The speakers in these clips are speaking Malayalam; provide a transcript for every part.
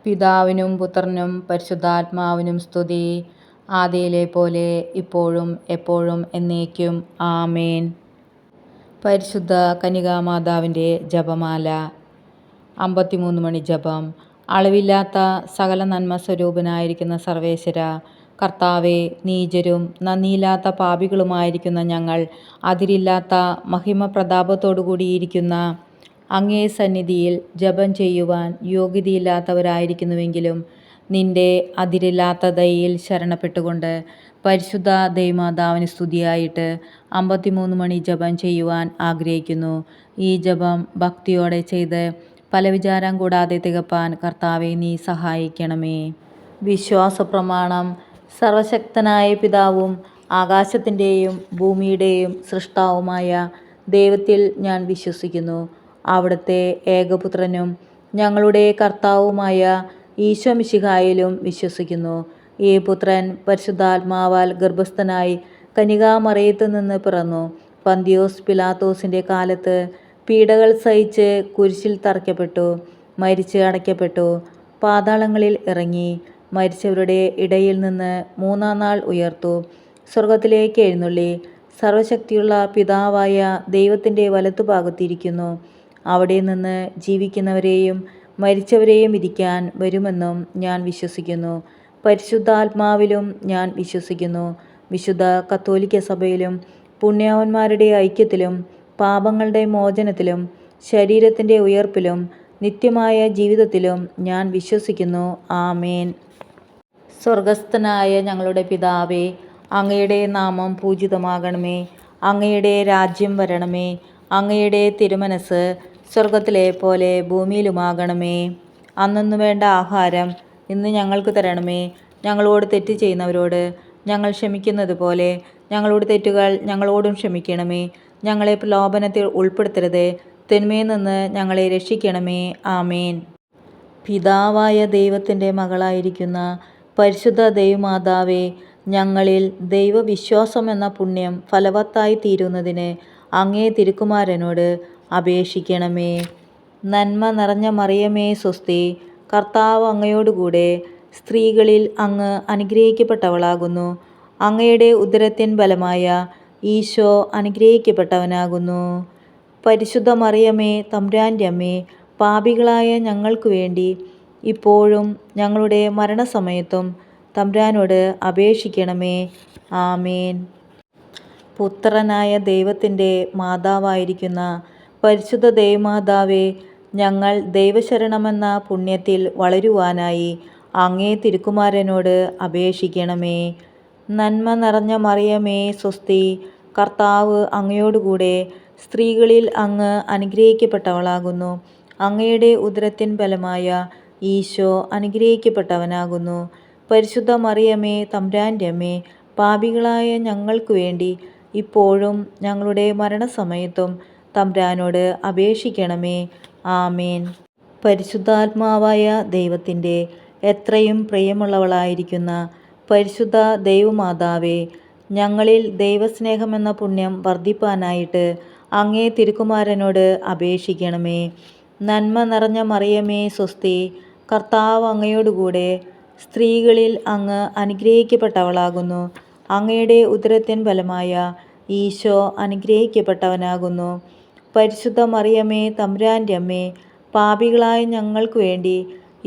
പിതാവിനും പുത്രനും പരിശുദ്ധാത്മാവിനും സ്തുതി. ആദിയിലെ പോലെ ഇപ്പോഴും എപ്പോഴും എന്നേക്കും ആമേൻ. പരിശുദ്ധ കന്യകാമാതാവിൻ്റെ ജപമാല. 53 മണി ജപം. അളവില്ലാത്ത സകല നന്മ സ്വരൂപനായിരിക്കുന്ന സർവേശ്വര കർത്താവെ, നീചരും നന്ദിയില്ലാത്ത പാപികളുമായിരിക്കുന്ന ഞങ്ങൾ അതിരില്ലാത്ത മഹിമ പ്രതാപത്തോടുകൂടിയിരിക്കുന്ന അങ്ങേ സന്നിധിയിൽ ജപം ചെയ്യുവാൻ യോഗ്യതയില്ലാത്തവരായിരിക്കുന്നുവെങ്കിലും നിന്റെ അതിരില്ലാത്ത ദയയിൽ ശരണപ്പെട്ടുകൊണ്ട് പരിശുദ്ധ ദൈവമാതാവിന് സ്തുതിയായിട്ട് 53 മണി ജപം ചെയ്യുവാൻ ആഗ്രഹിക്കുന്നു. ഈ ജപം ഭക്തിയോടെ ചെയ്ത് പല വിചാരം കൂടാതെ തികപ്പാൻ കർത്താവെ നീ സഹായിക്കണമേ. വിശ്വാസപ്രമാണം. സർവശക്തനായ പിതാവും ആകാശത്തിൻ്റെയും ഭൂമിയുടെയും സൃഷ്ടാവുമായ ദൈവത്തിൽ ഞാൻ വിശ്വസിക്കുന്നു. അവിടുത്തെ ഏകപുത്രനും ഞങ്ങളുടെ കർത്താവുമായ ഈശോ മിശിഹായിലും വിശ്വസിക്കുന്നു. ഈ പുത്രൻ പരിശുദ്ധാത്മാവാൽ ഗർഭസ്ഥനായി കന്യകാമറിയത്തിൽ നിന്ന് പിറന്നു. പന്തിയോസ് പിലാത്തോസിൻ്റെ കാലത്ത് പീഡകൾ സഹിച്ച് കുരിശിൽ തറയ്ക്കപ്പെട്ടു, മരിച്ച് അടയ്ക്കപ്പെട്ടു, പാതാളങ്ങളിൽ ഇറങ്ങി, മരിച്ചവരുടെ ഇടയിൽ നിന്ന് 3-ാം നാൾ ഉയർത്തു, സ്വർഗത്തിലേക്ക് എഴുന്നള്ളി, സർവശക്തിയുള്ള പിതാവായ ദൈവത്തിൻ്റെ വലത്തുഭാഗത്തിരിക്കുന്നു. അവിടെ നിന്ന് ജീവിക്കുന്നവരെയും മരിച്ചവരെയും വിധിക്കാൻ വരുമെന്നും ഞാൻ വിശ്വസിക്കുന്നു. പരിശുദ്ധാത്മാവിലും ഞാൻ വിശ്വസിക്കുന്നു. വിശുദ്ധ കത്തോലിക്ക സഭയിലും പുണ്യവാന്മാരുടെ ഐക്യത്തിലും പാപങ്ങളുടെ മോചനത്തിലും ശരീരത്തിൻ്റെ ഉയർപ്പിലും നിത്യമായ ജീവിതത്തിലും ഞാൻ വിശ്വസിക്കുന്നു. ആമേൻ. സ്വർഗസ്ഥനായ ഞങ്ങളുടെ പിതാവേ, അങ്ങയുടെ നാമം പൂജിതമാകണമേ. അങ്ങയുടെ രാജ്യം വരണമേ. അങ്ങയുടെ തിരുമനസ് സ്വർഗത്തിലെ പോലെ ഭൂമിയിലുമാകണമേ. അന്നന്നു വേണ്ട ആഹാരം ഇന്ന് ഞങ്ങൾക്ക് തരണമേ. ഞങ്ങളോട് തെറ്റ് ചെയ്യുന്നവരോട് ഞങ്ങൾ ക്ഷമിക്കുന്നത് പോലെ ഞങ്ങളുടെ തെറ്റുകൾ ഞങ്ങളോടും ക്ഷമിക്കണമേ. ഞങ്ങളെ പ്രലോഭനത്തിൽ ഉൾപ്പെടുത്തരുത്, തിന്മയിൽ നിന്ന് ഞങ്ങളെ രക്ഷിക്കണമേ. ആമേൻ. പിതാവായ ദൈവത്തിൻ്റെ മകളായിരിക്കുന്ന പരിശുദ്ധ ദൈവമാതാവേ, ഞങ്ങളിൽ ദൈവവിശ്വാസം എന്ന പുണ്യം ഫലവത്തായി തീരുന്നതിന് അങ്ങേ തിരുക്കുമാരനോട് അപേക്ഷിക്കണമേ. നന്മ നിറഞ്ഞ മറിയമേ സ്വസ്തി, കർത്താവ് അങ്ങയോടുകൂടെ സ്ത്രീകളിൽ അങ്ങ് അനുഗ്രഹിക്കപ്പെട്ടവളാകുന്നു. അങ്ങയുടെ ഉദരത്തിൻ ഫലമായ ഈശോ അനുഗ്രഹിക്കപ്പെട്ടവനാകുന്നു. പരിശുദ്ധ മറിയമേ, തമ്പുരാൻ്റെ അമ്മേ, പാപികളായ ഞങ്ങൾക്ക് വേണ്ടി ഇപ്പോഴും ഞങ്ങളുടെ മരണസമയത്തും തമ്പുരാനോട് അപേക്ഷിക്കണമേ. ആമേൻ. പുത്രനായ ദൈവത്തിൻ്റെ മാതാവായിരിക്കുന്ന പരിശുദ്ധ ദൈവമാതാവേ, ഞങ്ങൾ ദൈവശരണമെന്ന പുണ്യത്തിൽ വളരുവാനായി അങ്ങേ തിരുക്കുമാരനോട് അപേക്ഷിക്കണമേ. നന്മ നിറഞ്ഞ മറിയമേ സ്വസ്തി, കർത്താവ് അങ്ങയോടുകൂടെ സ്ത്രീകളിൽ അങ്ങ് അനുഗ്രഹിക്കപ്പെട്ടവളാകുന്നു. അങ്ങയുടെ ഉദരത്തിൻ ഫലമായ ഈശോ അനുഗ്രഹിക്കപ്പെട്ടവനാകുന്നു. പരിശുദ്ധ മറിയമേ, തമ്പുരാൻ്റെ അമ്മേ, പാപികളായ ഞങ്ങൾക്ക് വേണ്ടി ഇപ്പോഴും ഞങ്ങളുടെ മരണസമയത്തും തമ്പുരാനോട് അപേക്ഷിക്കണമേ. ആമേൻ. പരിശുദ്ധാത്മാവായ ദൈവത്തിൻ്റെ എത്രയും പ്രിയമുള്ളവളായിരിക്കുന്ന പരിശുദ്ധ ദൈവമാതാവേ, ഞങ്ങളിൽ ദൈവസ്നേഹമെന്ന പുണ്യം വർദ്ധിപ്പാനായിട്ട് അങ്ങേ തിരുക്കുമാരനോട് അപേക്ഷിക്കണമേ. നന്മ നിറഞ്ഞ മറിയമേ സ്വസ്തി, കർത്താവ് അങ്ങയോടുകൂടെ സ്ത്രീകളിൽ അങ്ങ് അനുഗ്രഹിക്കപ്പെട്ടവളാകുന്നു. അങ്ങയുടെ ഉദരത്തിൻ ഫലമായ ഈശോ അനുഗ്രഹിക്കപ്പെട്ടവനാകുന്നു. പരിശുദ്ധ മറിയമേ, തമ്പുരാൻ്റെ അമ്മേ, പാപികളായ ഞങ്ങൾക്ക് വേണ്ടി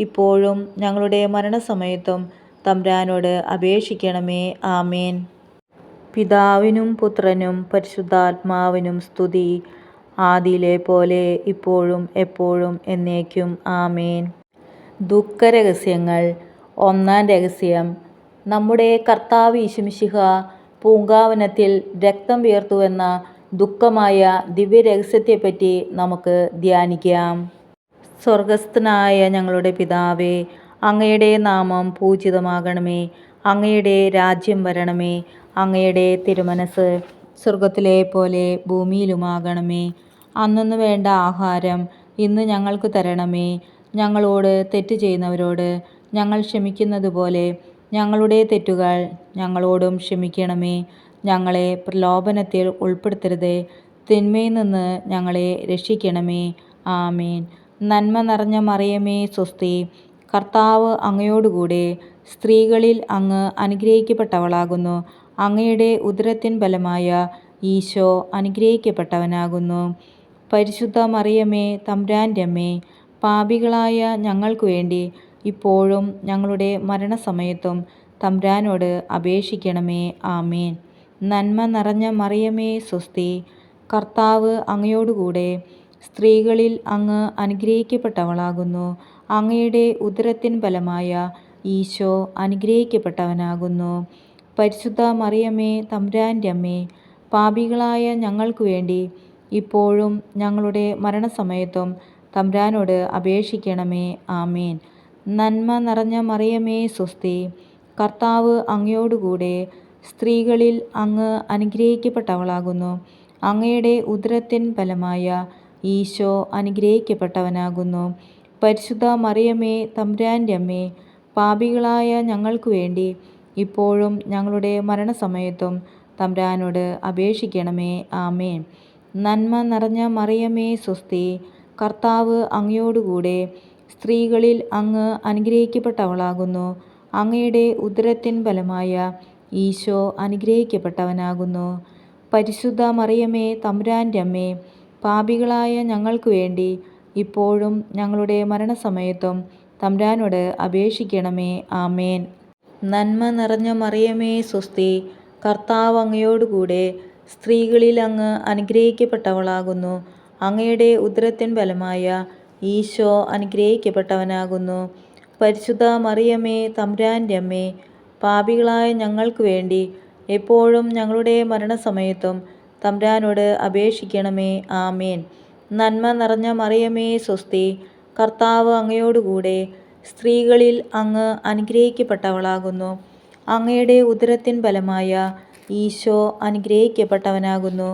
ഇപ്പോഴും ഞങ്ങളുടെ മരണസമയത്തും തമ്പുരാനോട് അപേക്ഷിക്കണമേ. ആമേൻ. പിതാവിനും പുത്രനും പരിശുദ്ധാത്മാവിനും സ്തുതി. ആദിയിലെ പോലെ ഇപ്പോഴും എപ്പോഴും എന്നേക്കും ആമേൻ. ദുഃഖരഹസ്യങ്ങൾ. 1-ാം രഹസ്യം. നമ്മുടെ കർത്താവ് ഈശോമിശിഹാ പൂങ്കാവനത്തിൽ രക്തം വിയർത്തുവെന്ന ദുഃഖമായ ദിവ്യരഹസ്യത്തെപ്പറ്റി നമുക്ക് ധ്യാനിക്കാം. സ്വർഗസ്ഥനായ ഞങ്ങളുടെ പിതാവേ, അങ്ങയുടെ നാമം പൂജിതമാകണമേ. അങ്ങയുടെ രാജ്യം വരണമേ. അങ്ങയുടെ തിരുമനസ് സ്വർഗത്തിലെ പോലെ ഭൂമിയിലുമാകണമേ. അന്നന്നു വേണ്ട ആഹാരം ഇന്ന് ഞങ്ങൾക്ക് തരണമേ. ഞങ്ങളോട് തെറ്റ് ചെയ്യുന്നവരോട് ഞങ്ങൾ ക്ഷമിക്കുന്നത് പോലെ ഞങ്ങളുടെ തെറ്റുകൾ ഞങ്ങളോടും ക്ഷമിക്കണമേ. ഞങ്ങളെ പ്രലോഭനത്തിൽ ഉൾപ്പെടുത്തരുത്, തിന്മയിൽ നിന്ന് ഞങ്ങളെ രക്ഷിക്കണമേ. ആമേൻ. നന്മ നിറഞ്ഞ മറിയമേ സ്വസ്തി, കർത്താവ് അങ്ങയോടുകൂടെ സ്ത്രീകളിൽ അങ്ങ് അനുഗ്രഹിക്കപ്പെട്ടവളാകുന്നു. അങ്ങയുടെ ഉദരത്തിൻ ഫലമായ ഈശോ അനുഗ്രഹിക്കപ്പെട്ടവനാകുന്നു. പരിശുദ്ധ മറിയമേ, തമ്പുരാൻ്റെ അമ്മേ, പാപികളായ ഞങ്ങൾക്ക് വേണ്ടി ഇപ്പോഴും ഞങ്ങളുടെ മരണസമയത്തും തമ്പുരാനോട് അപേക്ഷിക്കണമേ. ആമേൻ. നന്മ നിറഞ്ഞ മറിയമേ, സ്വസ്തി. കർത്താവ് അങ്ങയോടുകൂടെ സ്ത്രീകളിൽ അങ്ങ് അനുഗ്രഹിക്കപ്പെട്ടവളാകുന്നു. അങ്ങയുടെ ഉദരത്തിൻ ഫലമായ ഈശോ അനുഗ്രഹിക്കപ്പെട്ടവനാകുന്നു. പരിശുദ്ധ മറിയമേ, തമ്പുരാൻ്റെ അമ്മേ, പാപികളായ ഞങ്ങൾക്ക് വേണ്ടി ഇപ്പോഴും ഞങ്ങളുടെ മരണസമയത്തും തമ്പുരാനോട് അപേക്ഷിക്കണമേ. ആമേൻ. നന്മ നിറഞ്ഞ മറിയമേ, സ്വസ്തി. കർത്താവ് അങ്ങയോടുകൂടെ സ്ത്രീകളിൽ അങ്ങ് അനുഗ്രഹിക്കപ്പെട്ടവളാകുന്നു. അങ്ങയുടെ ഉദരത്തിൻ ഫലമായ ഈശോ അനുഗ്രഹിക്കപ്പെട്ടവനാകുന്നു. പരിശുദ്ധ മറിയമേ, തമ്പുരാൻ്റെ അമ്മേ, പാപികളായ ഞങ്ങൾക്ക് വേണ്ടി ഇപ്പോഴും ഞങ്ങളുടെ മരണസമയത്തും തമ്പുരാനോട് അപേക്ഷിക്കണമേ. ആമേൻ. നന്മ നിറഞ്ഞ മറിയമേ, സ്വസ്തി. കർത്താവ് അങ്ങയോടുകൂടെ സ്ത്രീകളിൽ അങ്ങ് അനുഗ്രഹിക്കപ്പെട്ടവളാകുന്നു. അങ്ങയുടെ ഉദരത്തിൻ ഫലമായ ഈശോ അനുഗ്രഹിക്കപ്പെട്ടവനാകുന്നു. പരിശുദ്ധ മറിയമേ, തമ്പുരാൻ്റെ അമ്മേ, പാപികളായ ഞങ്ങൾക്ക് വേണ്ടി ഇപ്പോഴും ഞങ്ങളുടെ മരണസമയത്തും തമ്പുരാനോട് അപേക്ഷിക്കണമേ. ആമേൻ. നന്മ നിറഞ്ഞ മറിയമേ, സ്വസ്തി. കർത്താവ് അങ്ങയോടുകൂടെ സ്ത്രീകളിൽ അങ്ങ് അനുഗ്രഹിക്കപ്പെട്ടവളാകുന്നു. അങ്ങയുടെ ഉദരത്തിൻ ഫലമായ ഈശോ അനുഗ്രഹിക്കപ്പെട്ടവനാകുന്നു. പരിശുദ്ധ മറിയമേ, തമ്പുരാൻ്റെ അമ്മേ, പാപികളായ ഞങ്ങൾക്ക് വേണ്ടി എപ്പോഴും ഞങ്ങളുടെ മരണസമയത്തും തമ്പുരാനോട് അപേക്ഷിക്കണമേ. ആമേൻ. നന്മ നിറഞ്ഞ മറിയമേ, സ്വസ്തി. കർത്താവ് അങ്ങയോടുകൂടെ സ്ത്രീകളിൽ അങ്ങ് അനുഗ്രഹിക്കപ്പെട്ടവളാകുന്നു. അങ്ങയുടെ ഉദരത്തിൻ ഫലമായ ഈശോ അനുഗ്രഹിക്കപ്പെട്ടവനാകുന്നു.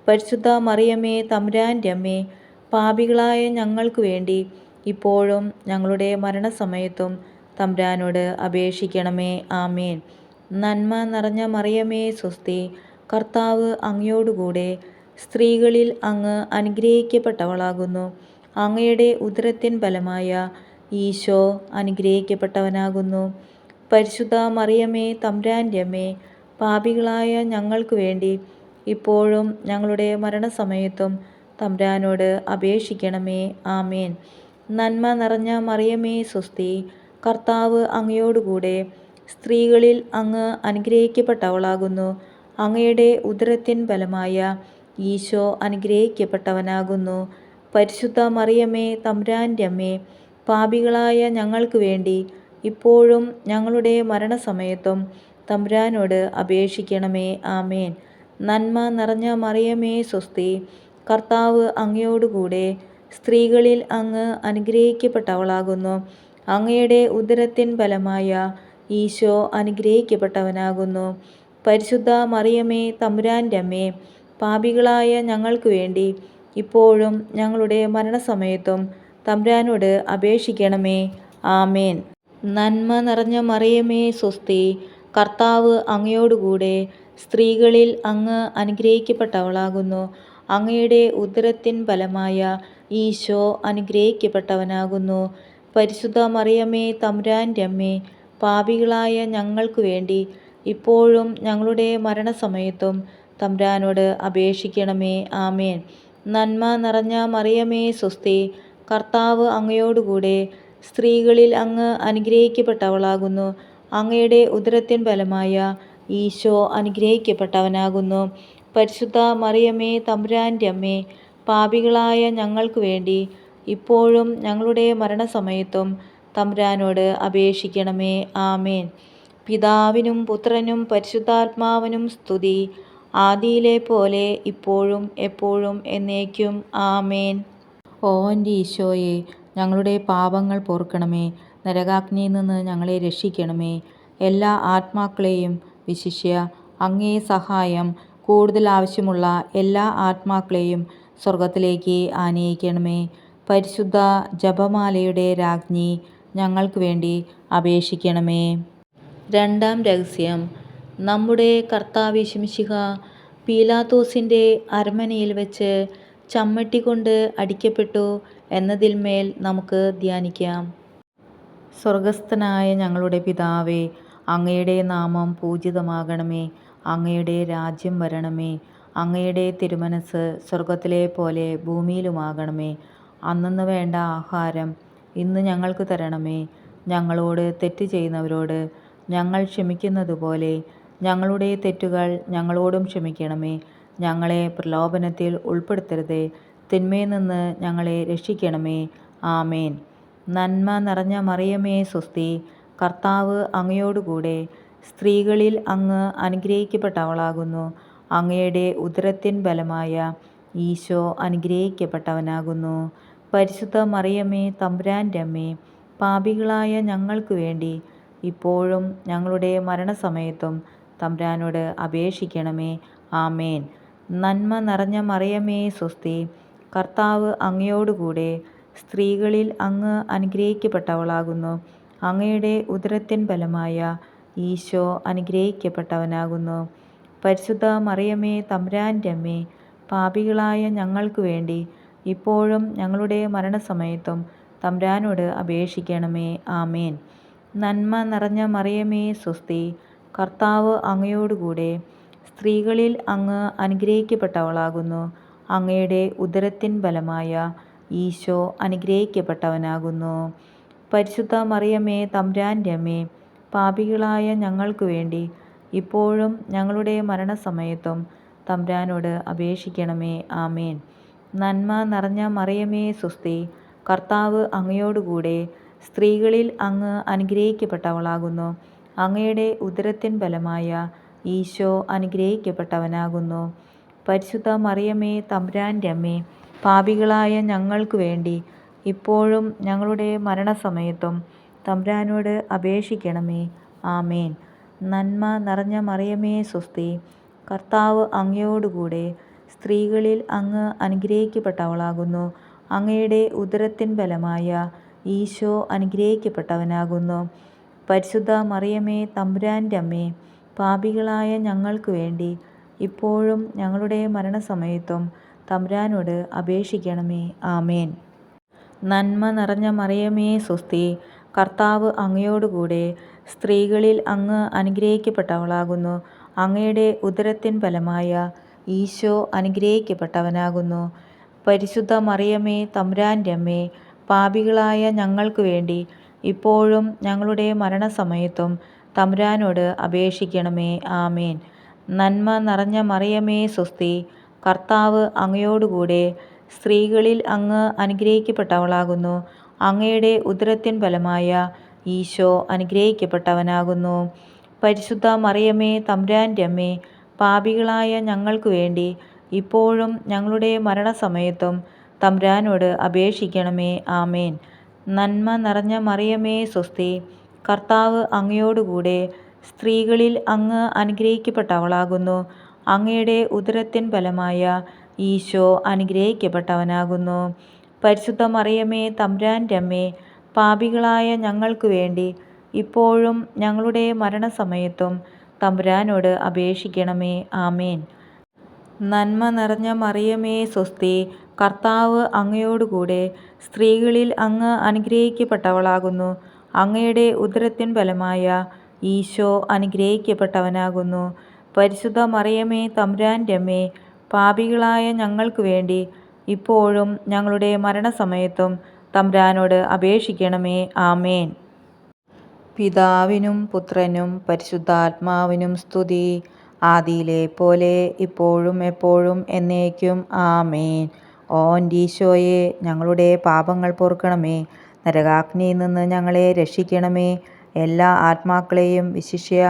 പരിശുദ്ധ മറിയമേ, തമ്പുരാൻ്റെ അമ്മേ, പാപികളായ ഞങ്ങൾക്ക് വേണ്ടി ഇപ്പോഴും ഞങ്ങളുടെ മരണസമയത്തും തമ്പുരാനോട് അപേക്ഷിക്കണമേ. ആമേൻ. നന്മ നിറഞ്ഞ മറിയമേ, സ്വസ്തി. കർത്താവ് അങ്ങയോടുകൂടെ സ്ത്രീകളിൽ അങ്ങ് അനുഗ്രഹിക്കപ്പെട്ടവളാകുന്നു. അങ്ങയുടെ ഉദരത്തിൻ ഫലമായ ഈശോ അനുഗ്രഹിക്കപ്പെട്ടവനാകുന്നു. പരിശുദ്ധ മറിയമേ, തമ്പുരാൻ്റെ അമ്മേ, പാപികളായ ഞങ്ങൾക്ക് വേണ്ടി ഇപ്പോഴും ഞങ്ങളുടെ മരണസമയത്തും തമ്പുരാനോട് അപേക്ഷിക്കണമേ. ആമേൻ. നന്മ നിറഞ്ഞ മറിയമേ, സ്വസ്തി. കർത്താവ് അങ്ങയോടുകൂടെ സ്ത്രീകളിൽ അങ്ങ് അനുഗ്രഹിക്കപ്പെട്ടവളാകുന്നു. അങ്ങയുടെ ഉദരത്തിൻ ഫലമായ ഈശോ അനുഗ്രഹിക്കപ്പെട്ടവനാകുന്നു. പരിശുദ്ധ മറിയമേ, തമ്പുരാൻ്റെ അമ്മേ, പാപികളായ ഞങ്ങൾക്ക് വേണ്ടി ഇപ്പോഴും ഞങ്ങളുടെ മരണസമയത്തും തമ്പുരാനോട് അപേക്ഷിക്കണമേ. ആമേൻ. നന്മ നിറഞ്ഞ മറിയമേ, സ്വസ്തി. കർത്താവ് അങ്ങയോടുകൂടെ സ്ത്രീകളിൽ അങ്ങ് അനുഗ്രഹിക്കപ്പെട്ടവളാകുന്നു. അങ്ങയുടെ ഉദരത്തിൻ ഫലമായ ഈശോ അനുഗ്രഹിക്കപ്പെട്ടവനാകുന്നു. പരിശുദ്ധ മറിയമേ, തമ്പുരാൻ്റെ അമ്മേ, പാപികളായ ഞങ്ങൾക്ക് വേണ്ടി ഇപ്പോഴും ഞങ്ങളുടെ മരണസമയത്തും തമ്പുരാനോട് അപേക്ഷിക്കണമേ. ആമേൻ. നന്മ നിറഞ്ഞ മറിയമേ, സ്വസ്തി. കർത്താവ് അങ്ങയോടുകൂടെ സ്ത്രീകളിൽ അങ്ങ് അനുഗ്രഹിക്കപ്പെട്ടവളാകുന്നു. അങ്ങയുടെ ഉദരത്തിൻ ഫലമായ ഈശോ അനുഗ്രഹിക്കപ്പെട്ടവനാകുന്നു. പരിശുദ്ധ മറിയമേ, തമ്പുരാൻ്റെ അമ്മേ, പാപികളായ ഞങ്ങൾക്ക് വേണ്ടി ഇപ്പോഴും ഞങ്ങളുടെ മരണസമയത്തും തമ്പുരാനോട് അപേക്ഷിക്കണമേ. ആമേൻ. നന്മ നിറഞ്ഞ മറിയമേ, സ്വസ്തി. കർത്താവ് അങ്ങയോടുകൂടെ സ്ത്രീകളിൽ അങ്ങ് അനുഗ്രഹിക്കപ്പെട്ടവളാകുന്നു. അങ്ങയുടെ ഉദരത്തിൻ ഫലമായ ഈശോ അനുഗ്രഹിക്കപ്പെട്ടവനാകുന്നു. പരിശുദ്ധ മറിയമേ, തമ്പുരാൻ്റെ അമ്മേ, പാപികളായ ഞങ്ങൾക്ക് വേണ്ടി ഇപ്പോഴും ഞങ്ങളുടെ മരണസമയത്തും തമ്പുരാനോട് അപേക്ഷിക്കണമേ. ആമേൻ. പിതാവിനും പുത്രനും പരിശുദ്ധാത്മാവിനും സ്തുതി. ആദിയിലെ പോലെ ഇപ്പോഴും എപ്പോഴും എന്നേക്കും. ആമേൻ. ഓ എൻ്റെ ഈശോയെ, ഞങ്ങളുടെ പാപങ്ങൾ പൊറുക്കണമേ. നരകാഗ്നിയിൽ നിന്ന് ഞങ്ങളെ രക്ഷിക്കണമേ. എല്ലാ ആത്മാക്കളെയും, വിശിഷ്യ അങ്ങേ സഹായം കൂടുതൽ ആവശ്യമുള്ള എല്ലാ ആത്മാക്കളെയും സ്വർഗത്തിലേക്ക് ആനയിക്കണമേ. പരിശുദ്ധ ജപമാലയുടെ രാജ്ഞി, ഞങ്ങൾക്ക് വേണ്ടി അപേക്ഷിക്കണമേ. രണ്ടാം രഹസ്യം. നമ്മുടെ കർത്താവ് യേശുമിശിഹ പീലാത്തോസിൻ്റെ അരമനയിൽ വെച്ച് ചമ്മട്ടി കൊണ്ട് അടിക്കപ്പെട്ടു എന്നതിന്മേൽ നമുക്ക് ധ്യാനിക്കാം. സ്വർഗസ്ഥനായ ഞങ്ങളുടെ പിതാവേ, അങ്ങയുടെ നാമം പൂജിതമാകണമേ. അങ്ങയുടെ രാജ്യം വരണമേ. അങ്ങയുടെ തിരുമനസ് സ്വർഗത്തിലെ പോലെ ഭൂമിയിലുമാകണമേ. അന്നന്ന് വേണ്ട ആഹാരം ഇന്ന് ഞങ്ങൾക്ക് തരണമേ. ഞങ്ങളോട് തെറ്റ് ചെയ്യുന്നവരോട് ഞങ്ങൾ ക്ഷമിക്കുന്നതുപോലെ ഞങ്ങളുടെ തെറ്റുകൾ ഞങ്ങളോടും ക്ഷമിക്കണമേ. ഞങ്ങളെ പ്രലോഭനത്തിൽ ഉൾപ്പെടുത്തരുതേ, തിന്മയിൽ നിന്ന് ഞങ്ങളെ രക്ഷിക്കണമേ. ആമേൻ. നന്മ നിറഞ്ഞ മറിയമേ സ്വസ്തി, കർത്താവ് അങ്ങയോടുകൂടെ സ്ത്രീകളിൽ അങ്ങ് അനുഗ്രഹിക്കപ്പെട്ടവളാകുന്നു. അങ്ങയുടെ ഉദരത്തിൻ ഫലമായ ഈശോ അനുഗ്രഹിക്കപ്പെട്ടവനാകുന്നു. പരിശുദ്ധ മറിയമേ തമ്പുരാൻ്റെ അമ്മേ, പാപികളായ ഞങ്ങൾക്ക് വേണ്ടി ഇപ്പോഴും ഞങ്ങളുടെ മരണസമയത്തും തമ്പുരാനോട് അപേക്ഷിക്കണമേ. ആമേൻ. നന്മ നിറഞ്ഞ മറിയമേ സ്വസ്തി, കർത്താവ് അങ്ങയോടുകൂടെ സ്ത്രീകളിൽ അങ്ങ് അനുഗ്രഹിക്കപ്പെട്ടവളാകുന്നു. അങ്ങയുടെ ഉദരത്തിൻ ഫലമായ ഈശോ അനുഗ്രഹിക്കപ്പെട്ടവനാകുന്നു. പരിശുദ്ധ മറിയമേ തമ്പുരാൻ്റെ അമ്മേ, പാപികളായ ഞങ്ങൾക്ക് വേണ്ടി ഇപ്പോഴും ഞങ്ങളുടെ മരണസമയത്തും തമ്പുരാനോട് അപേക്ഷിക്കണമേ. ആമേൻ. നന്മ നിറഞ്ഞ മറിയമേ സ്വസ്തി, കർത്താവ് അങ്ങയോടുകൂടെ സ്ത്രീകളിൽ അങ്ങ് അനുഗ്രഹിക്കപ്പെട്ടവളാകുന്നു. അങ്ങയുടെ ഉദരത്തിൻ ഫലമായ ഈശോ അനുഗ്രഹിക്കപ്പെട്ടവനാകുന്നു. പരിശുദ്ധ മറിയമേ തമ്പുരാൻ്റെ അമ്മേ, പാപികളായ ഞങ്ങൾക്ക് വേണ്ടി ഇപ്പോഴും ഞങ്ങളുടെ മരണസമയത്തും തമ്പുരാനോട് അപേക്ഷിക്കണമേ. ആമേൻ. നന്മ നിറഞ്ഞ മറിയമേ സ്വസ്തി, കർത്താവ് അങ്ങയോടുകൂടെ സ്ത്രീകളിൽ അങ്ങ് അനുഗ്രഹിക്കപ്പെട്ടവളാകുന്നു. അങ്ങയുടെ ഉദരത്തിൻ ഫലമായ ഈശോ അനുഗ്രഹിക്കപ്പെട്ടവനാകുന്നു. പരിശുദ്ധ മറിയമേ തമ്പുരാൻ്റെ അമ്മേ, പാപികളായ ഞങ്ങൾക്ക് വേണ്ടി ഇപ്പോഴും ഞങ്ങളുടെ മരണസമയത്തും തമ്പുരാനോട് അപേക്ഷിക്കണമേ. ആമേൻ. നന്മ നിറഞ്ഞ മറിയമേ സ്വസ്തി, കർത്താവ് അങ്ങയോടുകൂടെ സ്ത്രീകളിൽ അങ്ങ് അനുഗ്രഹിക്കപ്പെട്ടവളാകുന്നു. അങ്ങയുടെ ഉദരത്തിൻ ഫലമായ ഈശോ അനുഗ്രഹിക്കപ്പെട്ടവനാകുന്നു. പരിശുദ്ധ മറിയമേ തമ്പുരാൻ്റെ അമ്മേ, പാപികളായ ഞങ്ങൾക്ക് വേണ്ടി ഇപ്പോഴും ഞങ്ങളുടെ മരണസമയത്തും തമ്പുരാനോട് അപേക്ഷിക്കണമേ. ആമേൻ. നന്മ നിറഞ്ഞ മറിയമേ സ്വസ്തി, കർത്താവ് അങ്ങയോടുകൂടെ സ്ത്രീകളിൽ അങ്ങ് അനുഗ്രഹിക്കപ്പെട്ടവളാകുന്നു. അങ്ങയുടെ ഉദരത്തിൻ ഫലമായ ഈശോ അനുഗ്രഹിക്കപ്പെട്ടവനാകുന്നു. പരിശുദ്ധ മറിയമേ തമ്പുരാൻ്റെ അമ്മേ, പാപികളായ ഞങ്ങൾക്ക് വേണ്ടി ഇപ്പോഴും ഞങ്ങളുടെ മരണസമയത്തും തമ്പുരാനോട് അപേക്ഷിക്കണമേ. ആമേൻ. നന്മ നിറഞ്ഞ മറിയമേ സ്വസ്തി, കർത്താവ് അങ്ങയോടുകൂടെ സ്ത്രീകളിൽ അങ്ങ് അനുഗ്രഹിക്കപ്പെട്ടവളാകുന്നു. അങ്ങയുടെ ഉദരത്തിൻ ഫലമായ ഈശോ അനുഗ്രഹിക്കപ്പെട്ടവനാകുന്നു. പരിശുദ്ധ മറിയമേ തമ്പുരാൻ്റെ അമ്മേ, പാപികളായ ഞങ്ങൾക്ക് വേണ്ടി ഇപ്പോഴും ഞങ്ങളുടെ മരണസമയത്തും തമ്പുരാനോട് അപേക്ഷിക്കണമേ. ആമേൻ. നന്മ നിറഞ്ഞ മറിയമേ സ്വസ്തി, കർത്താവ് അങ്ങയോടുകൂടെ സ്ത്രീകളിൽ അങ്ങ് അനുഗ്രഹിക്കപ്പെട്ടവളാകുന്നു. അങ്ങയുടെ ഉദരത്തിൻ ഫലമായ ഈശോ അനുഗ്രഹിക്കപ്പെട്ടവനാകുന്നു. പരിശുദ്ധ മറിയമേ തമ്പുരാൻ്റെ അമ്മേ, പാപികളായ ഞങ്ങൾക്ക് വേണ്ടി ഇപ്പോഴും ഞങ്ങളുടെ മരണസമയത്തും തമ്പുരാനോട് അപേക്ഷിക്കണമേ. ആമേൻ. നന്മ നിറഞ്ഞ മറിയമേ സ്വസ്തി, കർത്താവ് അങ്ങയോടുകൂടെ സ്ത്രീകളിൽ അങ്ങ് അനുഗ്രഹിക്കപ്പെട്ടവളാകുന്നു. അങ്ങയുടെ ഉദരത്തിൻ ഫലമായ ഈശോ അനുഗ്രഹിക്കപ്പെട്ടവനാകുന്നു. പരിശുദ്ധ മറിയമേ തമ്പുരാൻ്റെ അമ്മേ, പാപികളായ ഞങ്ങൾക്ക് വേണ്ടി ഇപ്പോഴും ഞങ്ങളുടെ മരണസമയത്തും തമ്പുരാനോട് അപേക്ഷിക്കണമേ. ആമേൻ. പിതാവിനും പുത്രനും പരിശുദ്ധാത്മാവിനും സ്തുതി, ആദിയിലെ പോലെ ഇപ്പോഴും എപ്പോഴും എന്നേക്കും. ആമേൻ. ഓ ഈശോയെ, ഞങ്ങളുടെ പാപങ്ങൾ പൊറുക്കണമേ. നരകാഗ്നിയിൽ നിന്ന് ഞങ്ങളെ രക്ഷിക്കണമേ. എല്ലാ ആത്മാക്കളെയും, വിശിഷ്യ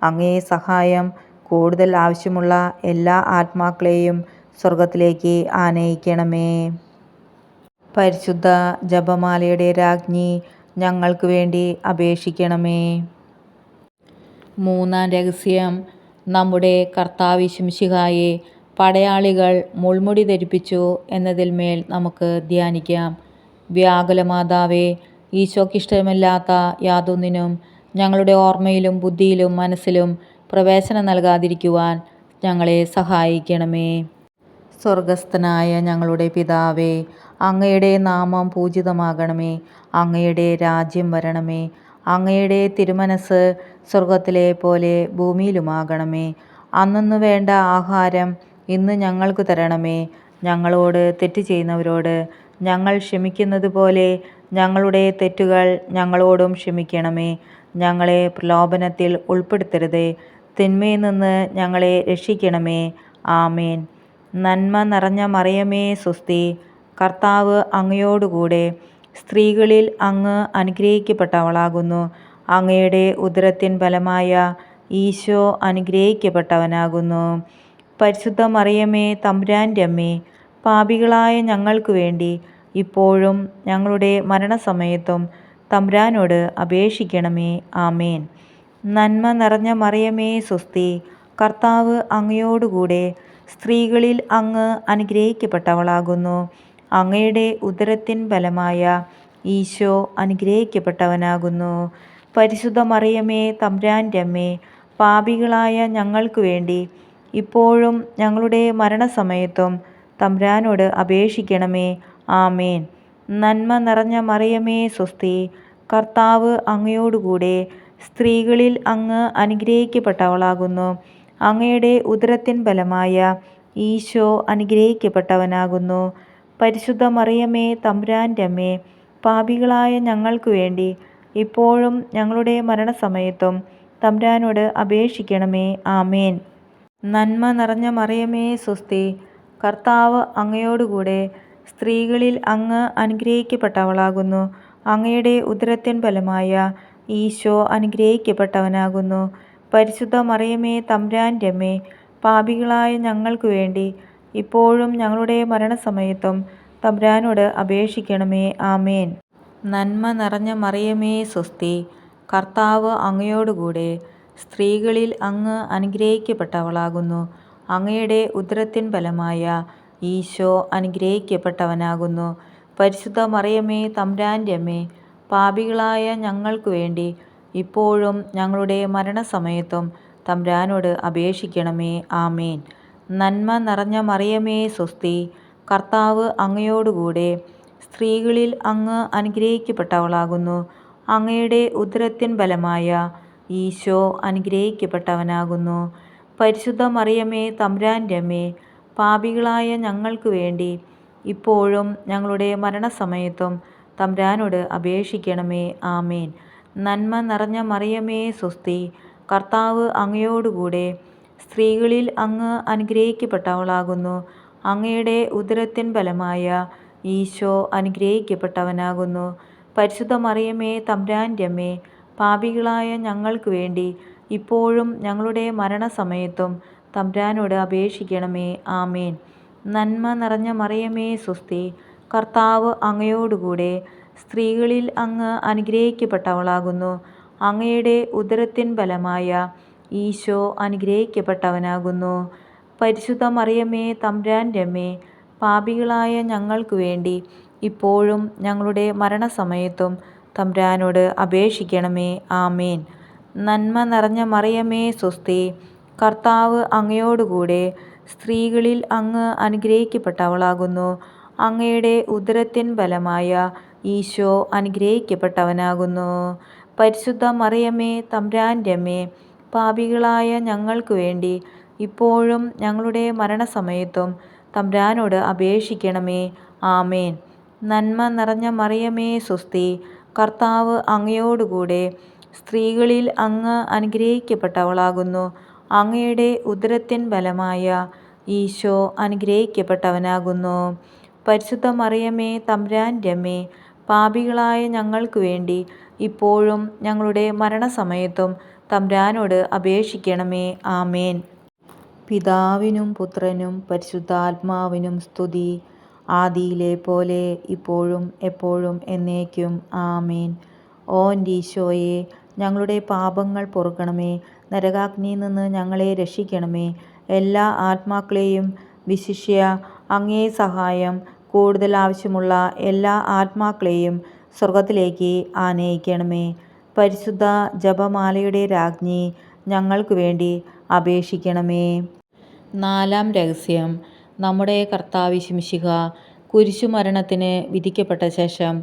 അങ്ങേ സഹായം കൂടുതൽ ആവശ്യമുള്ള എല്ലാ ആത്മാക്കളെയും സ്വർഗത്തിലേക്ക് ആനയിക്കണമേ. പരിശുദ്ധ ജപമാലയുടെ രാജ്ഞി, ഞങ്ങൾക്ക് വേണ്ടി അപേക്ഷിക്കണമേ. മൂന്നാം രഹസ്യം. നമ്മുടെ കർത്താവ് ശിംശിഹായെ പടയാളികൾ മുൾമുടി ധരിപ്പിച്ചു എന്നതിന്മേൽ നമുക്ക് ധ്യാനിക്കാം. വ്യാകുലമാതാവേ, ഈശോയ്ക്കിഷ്ടമില്ലാത്ത യാതൊന്നിനും ഞങ്ങളുടെ ഓർമ്മയിലും ബുദ്ധിയിലും മനസ്സിലും പ്രവേശനം നൽകാതിരിക്കുവാൻ ഞങ്ങളെ സഹായിക്കണമേ. സ്വർഗസ്ഥനായ ഞങ്ങളുടെ പിതാവേ, അങ്ങയുടെ നാമം പൂജിതമാകണമേ. അങ്ങയുടെ രാജ്യം വരണമേ. അങ്ങയുടെ തിരുമനസ് സ്വർഗത്തിലെ പോലെ ഭൂമിയിലുമാകണമേ. അന്നന്നു വേണ്ട ആഹാരം ഇന്ന് ഞങ്ങൾക്ക് തരണമേ. ഞങ്ങളോട് തെറ്റ് ചെയ്യുന്നവരോട് ഞങ്ങൾ ക്ഷമിക്കുന്നത് പോലെ ഞങ്ങളുടെ തെറ്റുകൾ ഞങ്ങളോടും ക്ഷമിക്കണമേ. ഞങ്ങളെ പ്രലോഭനത്തിൽ ഉൾപ്പെടുത്തരുതേ, തിന്മയിൽ നിന്ന് ഞങ്ങളെ രക്ഷിക്കണമേ. ആമേൻ. നന്മ നിറഞ്ഞ മറിയമേ സ്വസ്തി, കർത്താവ് അങ്ങയോടുകൂടെ സ്ത്രീകളിൽ അങ്ങ് അനുഗ്രഹിക്കപ്പെട്ടവളാകുന്നു. അങ്ങയുടെ ഉദരത്തിൻ ഫലമായ ഈശോ അനുഗ്രഹിക്കപ്പെട്ടവനാകുന്നു. പരിശുദ്ധ മറിയമേ തമ്പുരാൻ്റെ അമ്മേ, പാപികളായ ഞങ്ങൾക്ക് വേണ്ടി ഇപ്പോഴും ഞങ്ങളുടെ മരണസമയത്തും തമ്പുരാനോട് അപേക്ഷിക്കണമേ. ആമേൻ. നന്മ നിറഞ്ഞ മറിയമേ സ്വസ്തി, കർത്താവ് അങ്ങയോടുകൂടെ സ്ത്രീകളിൽ അങ്ങ് അനുഗ്രഹിക്കപ്പെട്ടവളാകുന്നു. അങ്ങയുടെ ഉദരത്തിൻ ഫലമായ ഈശോ അനുഗ്രഹിക്കപ്പെട്ടവനാകുന്നു. പരിശുദ്ധ മറിയമേ തമ്പുരാൻ്റെ അമ്മേ, പാപികളായ ഞങ്ങൾക്ക് വേണ്ടി ഇപ്പോഴും ഞങ്ങളുടെ മരണസമയത്തും തമ്പുരാനോട് അപേക്ഷിക്കണമേ. ആമേൻ. നന്മ നിറഞ്ഞ മറിയമേ സ്വസ്തി, കർത്താവ് അങ്ങയോടുകൂടെ സ്ത്രീകളിൽ അങ്ങ് അനുഗ്രഹിക്കപ്പെട്ടവളാകുന്നു. അങ്ങയുടെ ഉദരത്തിൻ ഫലമായ ഈശോ അനുഗ്രഹിക്കപ്പെട്ടവനാകുന്നു. പരിശുദ്ധ മറിയമേ തമ്പുരാൻ്റെ അമ്മേ, പാപികളായ ഞങ്ങൾക്ക് വേണ്ടി ഇപ്പോഴും ഞങ്ങളുടെ മരണസമയത്തും തമ്പുരാനോട് അപേക്ഷിക്കണമേ. ആമേൻ. നന്മ നിറഞ്ഞ മറിയമേ സ്വസ്തി, കർത്താവ് അങ്ങയോടുകൂടെ സ്ത്രീകളിൽ അങ്ങ് അനുഗ്രഹിക്കപ്പെട്ടവളാകുന്നു. അങ്ങയുടെ ഉദരത്തിൻ ഫലമായ ഈശോ അനുഗ്രഹിക്കപ്പെട്ടവനാകുന്നു. പരിശുദ്ധ മറിയമേ തമ്പുരാൻ്റെ അമ്മേ, പാപികളായ ഞങ്ങൾക്ക് വേണ്ടി ഇപ്പോഴും ഞങ്ങളുടെ മരണസമയത്തും തമ്പുരാനോട് അപേക്ഷിക്കണമേ. ആമേൻ. നന്മ നിറഞ്ഞ മറിയമേ സ്വസ്തി, കർത്താവ് അങ്ങയോടുകൂടെ സ്ത്രീകളിൽ അങ്ങ് അനുഗ്രഹിക്കപ്പെട്ടവളാകുന്നു. അങ്ങയുടെ ഉദരത്തിൻ ഫലമായ ഈശോ അനുഗ്രഹിക്കപ്പെട്ടവനാകുന്നു. പരിശുദ്ധ മറിയമേ തമ്പുരാൻ്റെ അമ്മേ, പാപികളായ ഞങ്ങൾക്ക് വേണ്ടി ഇപ്പോഴും ഞങ്ങളുടെ മരണസമയത്തും തമ്പുരാനോട് അപേക്ഷിക്കണമേ. ആമേൻ. നന്മ നിറഞ്ഞ മറിയമേ സ്വസ്തി, കർത്താവ് അങ്ങയോടുകൂടെ സ്ത്രീകളിൽ അങ്ങ് അനുഗ്രഹിക്കപ്പെട്ടവളാകുന്നു. അങ്ങയുടെ ഉദരത്തിൻ ഫലമായ ഈശോ അനുഗ്രഹിക്കപ്പെട്ടവനാകുന്നു. പരിശുദ്ധ മറിയമേ തമ്പുരാൻ്റെ അമ്മേ, പാപികളായ ഞങ്ങൾക്ക് വേണ്ടി ഇപ്പോഴും ഞങ്ങളുടെ മരണസമയത്തും തമ്പുരാനോട് അപേക്ഷിക്കണമേ. ആമേൻ. നന്മ നിറഞ്ഞ മറിയമേ സ്വസ്തി, കർത്താവ് അങ്ങയോടുകൂടെ സ്ത്രീകളിൽ അങ്ങ് അനുഗ്രഹിക്കപ്പെട്ടവളാകുന്നു. അങ്ങയുടെ ഉദരത്തിൻ ഫലമായ ഈശോ അനുഗ്രഹിക്കപ്പെട്ടവനാകുന്നു. പരിശുദ്ധ മറിയമേ തമ്പുരാൻ്റെ അമ്മേ, പാപികളായ ഞങ്ങൾക്ക് വേണ്ടി ഇപ്പോഴും ഞങ്ങളുടെ മരണസമയത്തും തമ്പുരാനോട് അപേക്ഷിക്കണമേ. ആമേൻ. നന്മ നിറഞ്ഞ മറിയമേ സ്വസ്തി, കർത്താവ് അങ്ങയോടുകൂടെ സ്ത്രീകളിൽ അങ്ങ് അനുഗ്രഹിക്കപ്പെട്ടവളാകുന്നു. അങ്ങയുടെ ഉദരത്തിൻ ഫലമായ ഈശോ അനുഗ്രഹിക്കപ്പെട്ടവനാകുന്നു. പരിശുദ്ധ മറിയമേ തമ്പുരാൻ്റെ അമ്മേ, പാപികളായ ഞങ്ങൾക്ക് വേണ്ടി ഇപ്പോഴും ഞങ്ങളുടെ മരണസമയത്തും തമ്പുരാനോട് അപേക്ഷിക്കണമേ. ആമേൻ. നന്മ നിറഞ്ഞ മറിയമേ സ്വസ്തി, കർത്താവ് അങ്ങയോടുകൂടെ സ്ത്രീകളിൽ അങ്ങ് അനുഗ്രഹിക്കപ്പെട്ടവളാകുന്നു. അങ്ങയുടെ ഉദരത്തിൻ ഫലമായ ഈശോ അനുഗ്രഹിക്കപ്പെട്ടവനാകുന്നു. പരിശുദ്ധ മറിയമേ തമ്പുരാൻ്റെ അമ്മേ, പാപികളായ ഞങ്ങൾക്ക് വേണ്ടി ഇപ്പോഴും ഞങ്ങളുടെ മരണസമയത്തും തമ്പുരാനോട് അപേക്ഷിക്കണമേ. ആമേൻ. നന്മ നിറഞ്ഞ മറിയമേ സ്വസ്തി, കർത്താവ് അങ്ങയോടുകൂടെ സ്ത്രീകളിൽ അങ്ങ് അനുഗ്രഹിക്കപ്പെട്ടവളാകുന്നു. അങ്ങയുടെ ഉദരത്തിൻ ഫലമായ ഈശോ അനുഗ്രഹിക്കപ്പെട്ടവനാകുന്നു. പരിശുദ്ധ മറിയമേ തമ്പുരാൻ്റെ അമ്മേ, പാപികളായ ഞങ്ങൾക്ക് വേണ്ടി ഇപ്പോഴും ഞങ്ങളുടെ മരണസമയത്തും തമ്പുരാനോട് അപേക്ഷിക്കണമേ. ആമേൻ. പിതാവിനും പുത്രനും പരിശുദ്ധാത്മാവിനും സ്തുതി, ആദിയിലെ പോലെ ഇപ്പോഴും എപ്പോഴും എന്നേക്കും. ആമേൻ. ഓ എൻ്റെ ഈശോയെ, ഞങ്ങളുടെ പാപങ്ങൾ പൊറുക്കണമേ. നരകാഗ്നിയിൽ നിന്ന് ഞങ്ങളെ രക്ഷിക്കണമേ. എല്ലാ ആത്മാക്കളെയും വിശിഷ്യ അങ്ങേ സഹായം കൂടുതൽ ആവശ്യമുള്ള എല്ലാ ആത്മാക്കളെയും സ്വർഗത്തിലേക്ക് ആനയിക്കണമേ. പരിശുദ്ധ ജപമാലയുടെ രാജ്ഞി, ഞങ്ങൾക്ക് വേണ്ടി അപേക്ഷിക്കണമേ. നാലാം രഹസ്യം. നമ്മുടെ കർത്താവ് യേശുമിശിഹ കുരിശുമരണത്തിന് വിധിക്കപ്പെട്ട ശേഷം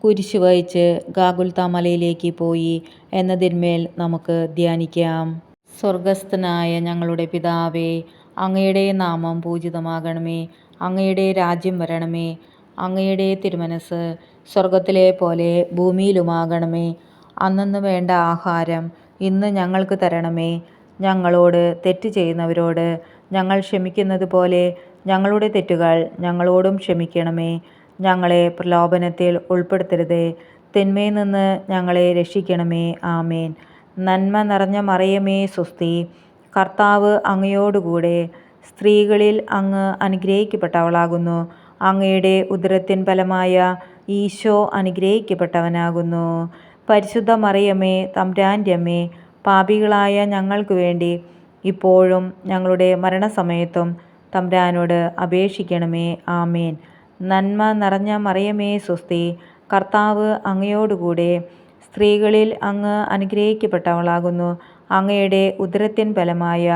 കുരിശ് വഹിച്ച് ഗാഗുൽത്താ മലയിലേക്ക് പോയി എന്നതിന്മേൽ നമുക്ക് ധ്യാനിക്കാം. സ്വർഗസ്ഥനായ ഞങ്ങളുടെ പിതാവേ, അങ്ങയുടെ നാമം പൂജിതമാകണമേ. അങ്ങയുടെ രാജ്യം വരണമേ. അങ്ങയുടെ തിരുമനസ്സ് സ്വർഗത്തിലെ പോലെ ഭൂമിയിലുമാകണമേ. അന്നന്ന് വേണ്ട ആഹാരം ഇന്ന് ഞങ്ങൾക്ക് തരണമേ. ഞങ്ങളോട് തെറ്റ് ചെയ്യുന്നവരോട് ഞങ്ങൾ ക്ഷമിക്കുന്നത് പോലെ ഞങ്ങളുടെ തെറ്റുകൾ ഞങ്ങളോടും ക്ഷമിക്കണമേ. ഞങ്ങളെ പ്രലോഭനത്തിൽ ഉൾപ്പെടുത്തരുതേ, തിന്മയിൽ നിന്ന് ഞങ്ങളെ രക്ഷിക്കണമേ. ആമേൻ. നന്മ നിറഞ്ഞ മറിയമേ സ്വസ്തി, കർത്താവ് അങ്ങയോടുകൂടെ സ്ത്രീകളിൽ അങ്ങ് അനുഗ്രഹിക്കപ്പെട്ടവളാകുന്നു. അങ്ങയുടെ ഉദരത്തിൻ ഫലമായ ഈശോ അനുഗ്രഹിക്കപ്പെട്ടവനാകുന്നു. പരിശുദ്ധ മറിയമേ, തമ്പുരാൻ്റെ അമ്മേ, പാപികളായ ഞങ്ങൾക്ക് വേണ്ടി ഇപ്പോഴും ഞങ്ങളുടെ മരണസമയത്തും തമ്പുരാനോട് അപേക്ഷിക്കണമേ. ആമേൻ. നന്മ നിറഞ്ഞ മറിയമേ സ്വസ്തി, കർത്താവ് അങ്ങയോടുകൂടെ സ്ത്രീകളിൽ അങ്ങ് അനുഗ്രഹിക്കപ്പെട്ടവളാകുന്നു. അങ്ങയുടെ ഉദരത്തിൻ ഫലമായ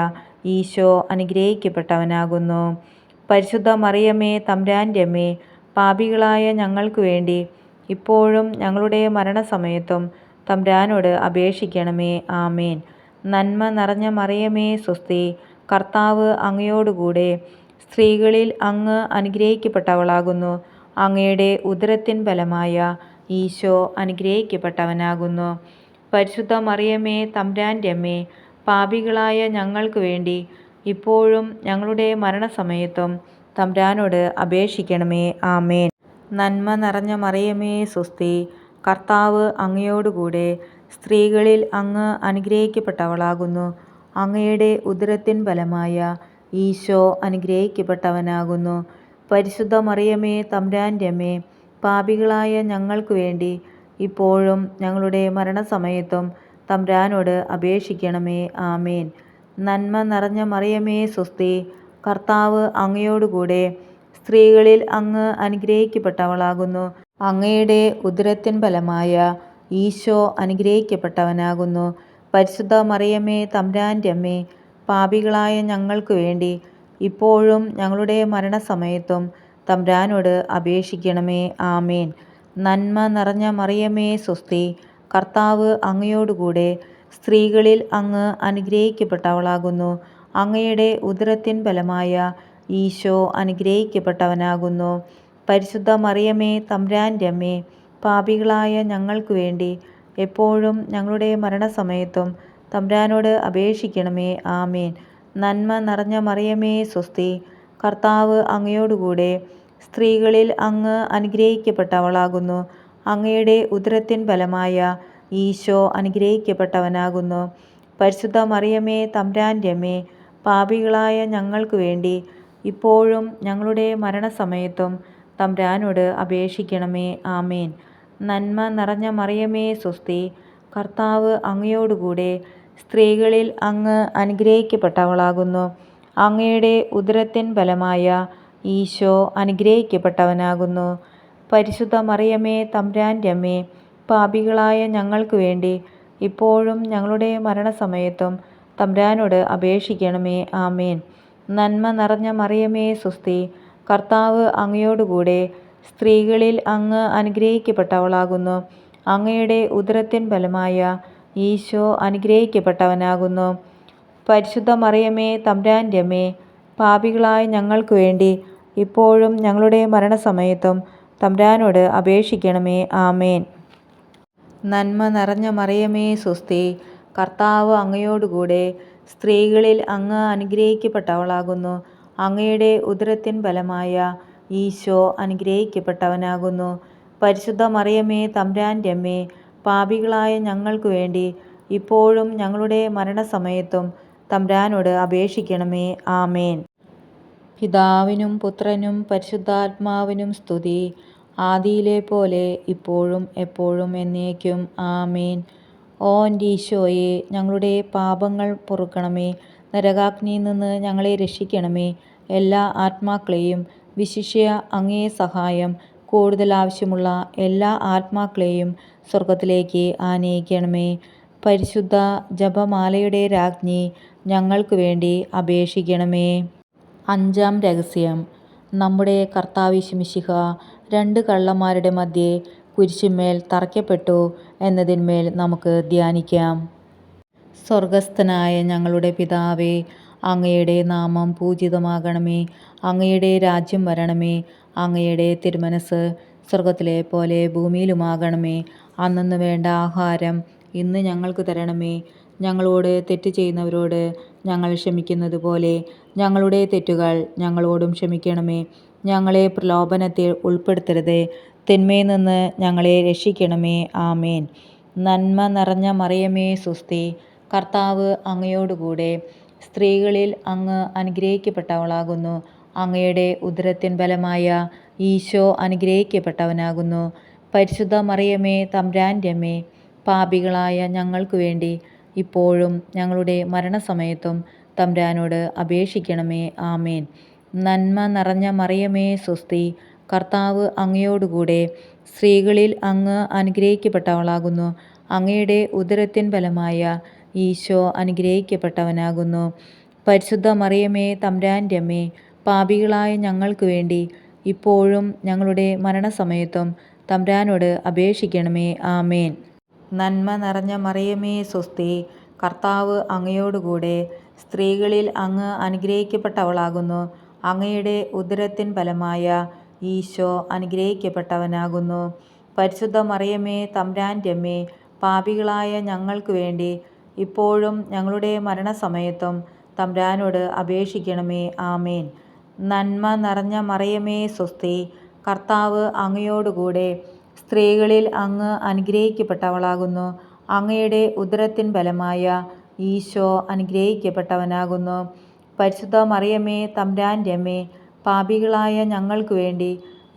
ഈശോ അനുഗ്രഹിക്കപ്പെട്ടവനാകുന്നു. പരിശുദ്ധ മറിയമേ, തമ്പുരാൻ്റെ അമ്മേ, പാപികളായ ഞങ്ങൾക്ക് വേണ്ടി ഇപ്പോഴും ഞങ്ങളുടെ മരണസമയത്തും തമ്പുരാനോട് അപേക്ഷിക്കണമേ. ആമേൻ. നന്മ നിറഞ്ഞ മറിയമേ സ്വസ്തി, കർത്താവ് അങ്ങയോടുകൂടെ സ്ത്രീകളിൽ അങ്ങ് അനുഗ്രഹിക്കപ്പെട്ടവളാകുന്നു. അങ്ങയുടെ ഉദരത്തിൻ ഫലമായ ഈശോ അനുഗ്രഹിക്കപ്പെട്ടവനാകുന്നു. പരിശുദ്ധ മറിയമേ, തമ്പുരാൻ്റെ അമ്മേ, പാപികളായ ഞങ്ങൾക്ക് വേണ്ടി ഇപ്പോഴും ഞങ്ങളുടെ മരണസമയത്തും തമ്പുരാനോട് അപേക്ഷിക്കണമേ. ആമേൻ. നന്മ നിറഞ്ഞ മറിയമേ സ്വസ്തി, കർത്താവ് അങ്ങയോടുകൂടെ സ്ത്രീകളിൽ അങ്ങ് അനുഗ്രഹിക്കപ്പെട്ടവളാകുന്നു. അങ്ങയുടെ ഉദരത്തിൻ ഫലമായ ഈശോ അനുഗ്രഹിക്കപ്പെട്ടവനാകുന്നു. പരിശുദ്ധ മറിയമേ, തമ്പുരാൻ്റെ അമ്മേ, പാപികളായ ഞങ്ങൾക്ക് വേണ്ടി ഇപ്പോഴും ഞങ്ങളുടെ മരണസമയത്തും തമ്പുരാനോട് അപേക്ഷിക്കണമേ. ആമേൻ. നന്മ നിറഞ്ഞ മറിയമേ സ്വസ്തി, കർത്താവ് അങ്ങയോടുകൂടെ സ്ത്രീകളിൽ അങ്ങ് അനുഗ്രഹിക്കപ്പെട്ടവളാകുന്നു. അങ്ങയുടെ ഉദരത്തിൻ ഫലമായ ഈശോ അനുഗ്രഹിക്കപ്പെട്ടവനാകുന്നു. പരിശുദ്ധ മറിയമേ, തമ്പുരാൻ്റെ അമ്മേ, പാപികളായ ഞങ്ങൾക്ക് വേണ്ടി ഇപ്പോഴും ഞങ്ങളുടെ മരണസമയത്തും തമ്പുരാനോട് അപേക്ഷിക്കണമേ. ആമേൻ. നന്മ നിറഞ്ഞ മറിയമേ സ്വസ്തി, കർത്താവ് അങ്ങയോടുകൂടെ സ്ത്രീകളിൽ അങ്ങ് അനുഗ്രഹിക്കപ്പെട്ടവളാകുന്നു. അങ്ങയുടെ ഉദരത്തിൻ ഫലമായ ഈശോ അനുഗ്രഹിക്കപ്പെട്ടവനാകുന്നു. പരിശുദ്ധ മറിയമേ, തമ്പുരാൻ്റെ അമ്മേ, പാപികളായ ഞങ്ങൾക്ക് വേണ്ടി എപ്പോഴും ഞങ്ങളുടെ മരണസമയത്തും തമ്പുരാനോട് അപേക്ഷിക്കണമേ. ആമേൻ. നന്മ നിറഞ്ഞ മറിയമേ സ്വസ്തി, കർത്താവ് അങ്ങയോടുകൂടെ സ്ത്രീകളിൽ അങ്ങ് അനുഗ്രഹിക്കപ്പെട്ടവളാകുന്നു. അങ്ങയുടെ ഉദരത്തിൻ ഫലമായ ഈശോ അനുഗ്രഹിക്കപ്പെട്ടവനാകുന്നു. പരിശുദ്ധ മറിയമേ, തമ്പുരാൻ്റെ അമ്മേ, പാപികളായ ഞങ്ങൾക്ക് വേണ്ടി ഇപ്പോഴും ഞങ്ങളുടെ മരണസമയത്തും തമ്പുരാനോട് അപേക്ഷിക്കണമേ. ആമേൻ. നന്മ നിറഞ്ഞ മറിയമേ സ്വസ്തി, കർത്താവ് അങ്ങയോടുകൂടെ സ്ത്രീകളിൽ അങ്ങ് അനുഗ്രഹിക്കപ്പെട്ടവളാകുന്നു. അങ്ങയുടെ ഉദരത്തിൻ ഫലമായ ഈശോ അനുഗ്രഹിക്കപ്പെട്ടവനാകുന്നു. പരിശുദ്ധ മറിയമേ, തമ്പുരാൻ്റെ അമ്മേ, പാപികളായ ഞങ്ങൾക്ക് വേണ്ടി ഇപ്പോഴും ഞങ്ങളുടെ മരണസമയത്തും തമ്പുരാനോട് അപേക്ഷിക്കണമേ. ആമേൻ. നന്മ നിറഞ്ഞ മറിയമേ സ്വസ്തി, കർത്താവ് അങ്ങയോടുകൂടെ സ്ത്രീകളിൽ അങ്ങ് അനുഗ്രഹിക്കപ്പെട്ടവളാകുന്നു. അങ്ങയുടെ ഉദരത്തിൻ ഫലമായ ഈശോ അനുഗ്രഹിക്കപ്പെട്ടവനാകുന്നു. പരിശുദ്ധ മറിയമേ, തമ്പുരാൻ്റെ അമ്മേ, പാപികളായ ഞങ്ങൾക്ക് വേണ്ടി ഇപ്പോഴും ഞങ്ങളുടെ മരണസമയത്തും തമ്പുരാനോട് അപേക്ഷിക്കണമേ. ആമേൻ. നന്മ നിറഞ്ഞ മറിയമേ സ്വസ്തി, കർത്താവ് അങ്ങയോടുകൂടെ സ്ത്രീകളിൽ അങ്ങ് അനുഗ്രഹിക്കപ്പെട്ടവളാകുന്നു. അങ്ങയുടെ ഉദരത്തിൻ ഫലമായ ഈശോ അനുഗ്രഹിക്കപ്പെട്ടവനാകുന്നു. പരിശുദ്ധ മറിയമേ, തമ്പുരാൻ്റെ അമ്മേ, പാപികളായ ഞങ്ങൾക്ക് വേണ്ടി ഇപ്പോഴും ഞങ്ങളുടെ മരണസമയത്തും തമ്പുരാനോട് അപേക്ഷിക്കണമേ. ആമേൻ. പിതാവിനും പുത്രനും പരിശുദ്ധാത്മാവിനും സ്തുതി, ആദിയിലെ പോലെ ഇപ്പോഴും എപ്പോഴും എന്നേക്കും. ആമേൻ. ഓ എൻ്റെ ഈശോയെ, ഞങ്ങളുടെ പാപങ്ങൾ പൊറുക്കണമേ. നരകാഗ്നിയിൽ നിന്ന് ഞങ്ങളെ രക്ഷിക്കണമേ. എല്ലാ ആത്മാക്കളെയും, വിശിഷ്യ അങ്ങേ സഹായം കൂടുതൽ ആവശ്യമുള്ള എല്ലാ ആത്മാക്കളെയും സ്വർഗത്തിലേക്ക് ആനയിക്കണമേ. പരിശുദ്ധ ജപമാലയുടെ രാജ്ഞി, ഞങ്ങൾക്ക് വേണ്ടി അപേക്ഷിക്കണമേ. അഞ്ചാം രഹസ്യം. നമ്മുടെ കർത്താവ് യേശു മിശിഹ രണ്ട് കള്ളന്മാരുടെ മധ്യേ കുരിശിന്മേൽ തറയ്ക്കപ്പെട്ടു എന്നതിന്മേൽ നമുക്ക് ധ്യാനിക്കാം. സ്വർഗസ്ഥനായ ഞങ്ങളുടെ പിതാവേ, അങ്ങയുടെ നാമം പൂജിതമാകണമേ. അങ്ങയുടെ രാജ്യം വരണമേ. അങ്ങയുടെ തിരുമനസ് സ്വർഗത്തിലെ പോലെ ഭൂമിയിലുമാകണമേ. അന്നന്ന് വേണ്ട ആഹാരം ഇന്ന് ഞങ്ങൾക്ക് തരണമേ. ഞങ്ങളോട് തെറ്റ് ചെയ്യുന്നവരോട് ഞങ്ങൾ ക്ഷമിക്കുന്നത് പോലെ ഞങ്ങളുടെ തെറ്റുകൾ ഞങ്ങളോടും ക്ഷമിക്കണമേ. ഞങ്ങളെ പ്രലോഭനത്തിൽ ഉൾപ്പെടുത്തരുതേ, തിന്മയിൽ നിന്ന് ഞങ്ങളെ രക്ഷിക്കണമേ. ആമേൻ. നന്മ നിറഞ്ഞ മറിയമേ സ്വസ്തി, കർത്താവ് അങ്ങയോടുകൂടെ സ്ത്രീകളിൽ അങ്ങ് അനുഗ്രഹിക്കപ്പെട്ടവളാകുന്നു. അങ്ങയുടെ ഉദരത്തിൻ ഫലമായ ഈശോ അനുഗ്രഹിക്കപ്പെട്ടവനാകുന്നു. പരിശുദ്ധ മറിയമേ തമ്പുരാൻ്റെ അമ്മേ, പാപികളായ ഞങ്ങൾക്ക് വേണ്ടി ഇപ്പോഴും ഞങ്ങളുടെ മരണസമയത്തും തമ്പുരാനോട് അപേക്ഷിക്കണമേ. ആമേൻ. നന്മ നിറഞ്ഞ മറിയമേ സ്വസ്തി, കർത്താവ് അങ്ങയോടുകൂടെ സ്ത്രീകളിൽ അങ്ങ് അനുഗ്രഹിക്കപ്പെട്ടവളാകുന്നു. അങ്ങയുടെ ഉദരത്തിൻ ഫലമായ ഈശോ അനുഗ്രഹിക്കപ്പെട്ടവനാകുന്നു. പരിശുദ്ധ മറിയമേ തമ്പുരാൻ്റെ അമ്മേ, പാപികളായ ഞങ്ങൾക്ക് വേണ്ടി ഇപ്പോഴും ഞങ്ങളുടെ മരണസമയത്തും തമ്പുരാനോട് അപേക്ഷിക്കണമേ. ആമേൻ. നന്മ നിറഞ്ഞ മറിയമേ സ്വസ്തി, കർത്താവ് അങ്ങയോടുകൂടെ സ്ത്രീകളിൽ അങ്ങ് അനുഗ്രഹിക്കപ്പെട്ടവളാകുന്നു. അങ്ങയുടെ ഉദരത്തിൻ ഫലമായ ഈശോ അനുഗ്രഹിക്കപ്പെട്ടവനാകുന്നു. പരിശുദ്ധ മറിയമേ തമ്പുരാൻ്റെ അമ്മേ, പാപികളായ ഞങ്ങൾക്ക് വേണ്ടി ഇപ്പോഴും ഞങ്ങളുടെ മരണസമയത്തും തമ്പുരാനോട് അപേക്ഷിക്കണമേ. ആമേൻ. നന്മ നിറഞ്ഞ മറിയമേ സ്വസ്തി, കർത്താവ് അങ്ങയോടുകൂടെ സ്ത്രീകളിൽ അങ്ങ് അനുഗ്രഹിക്കപ്പെട്ടവളാകുന്നു. അങ്ങയുടെ ഉദരത്തിൻ ഫലമായ ഈശോ അനുഗ്രഹിക്കപ്പെട്ടവനാകുന്നു. പരിശുദ്ധ മറിയമേ തമ്പുരാൻ്റെ അമ്മേ, പാപികളായ ഞങ്ങൾക്ക് വേണ്ടി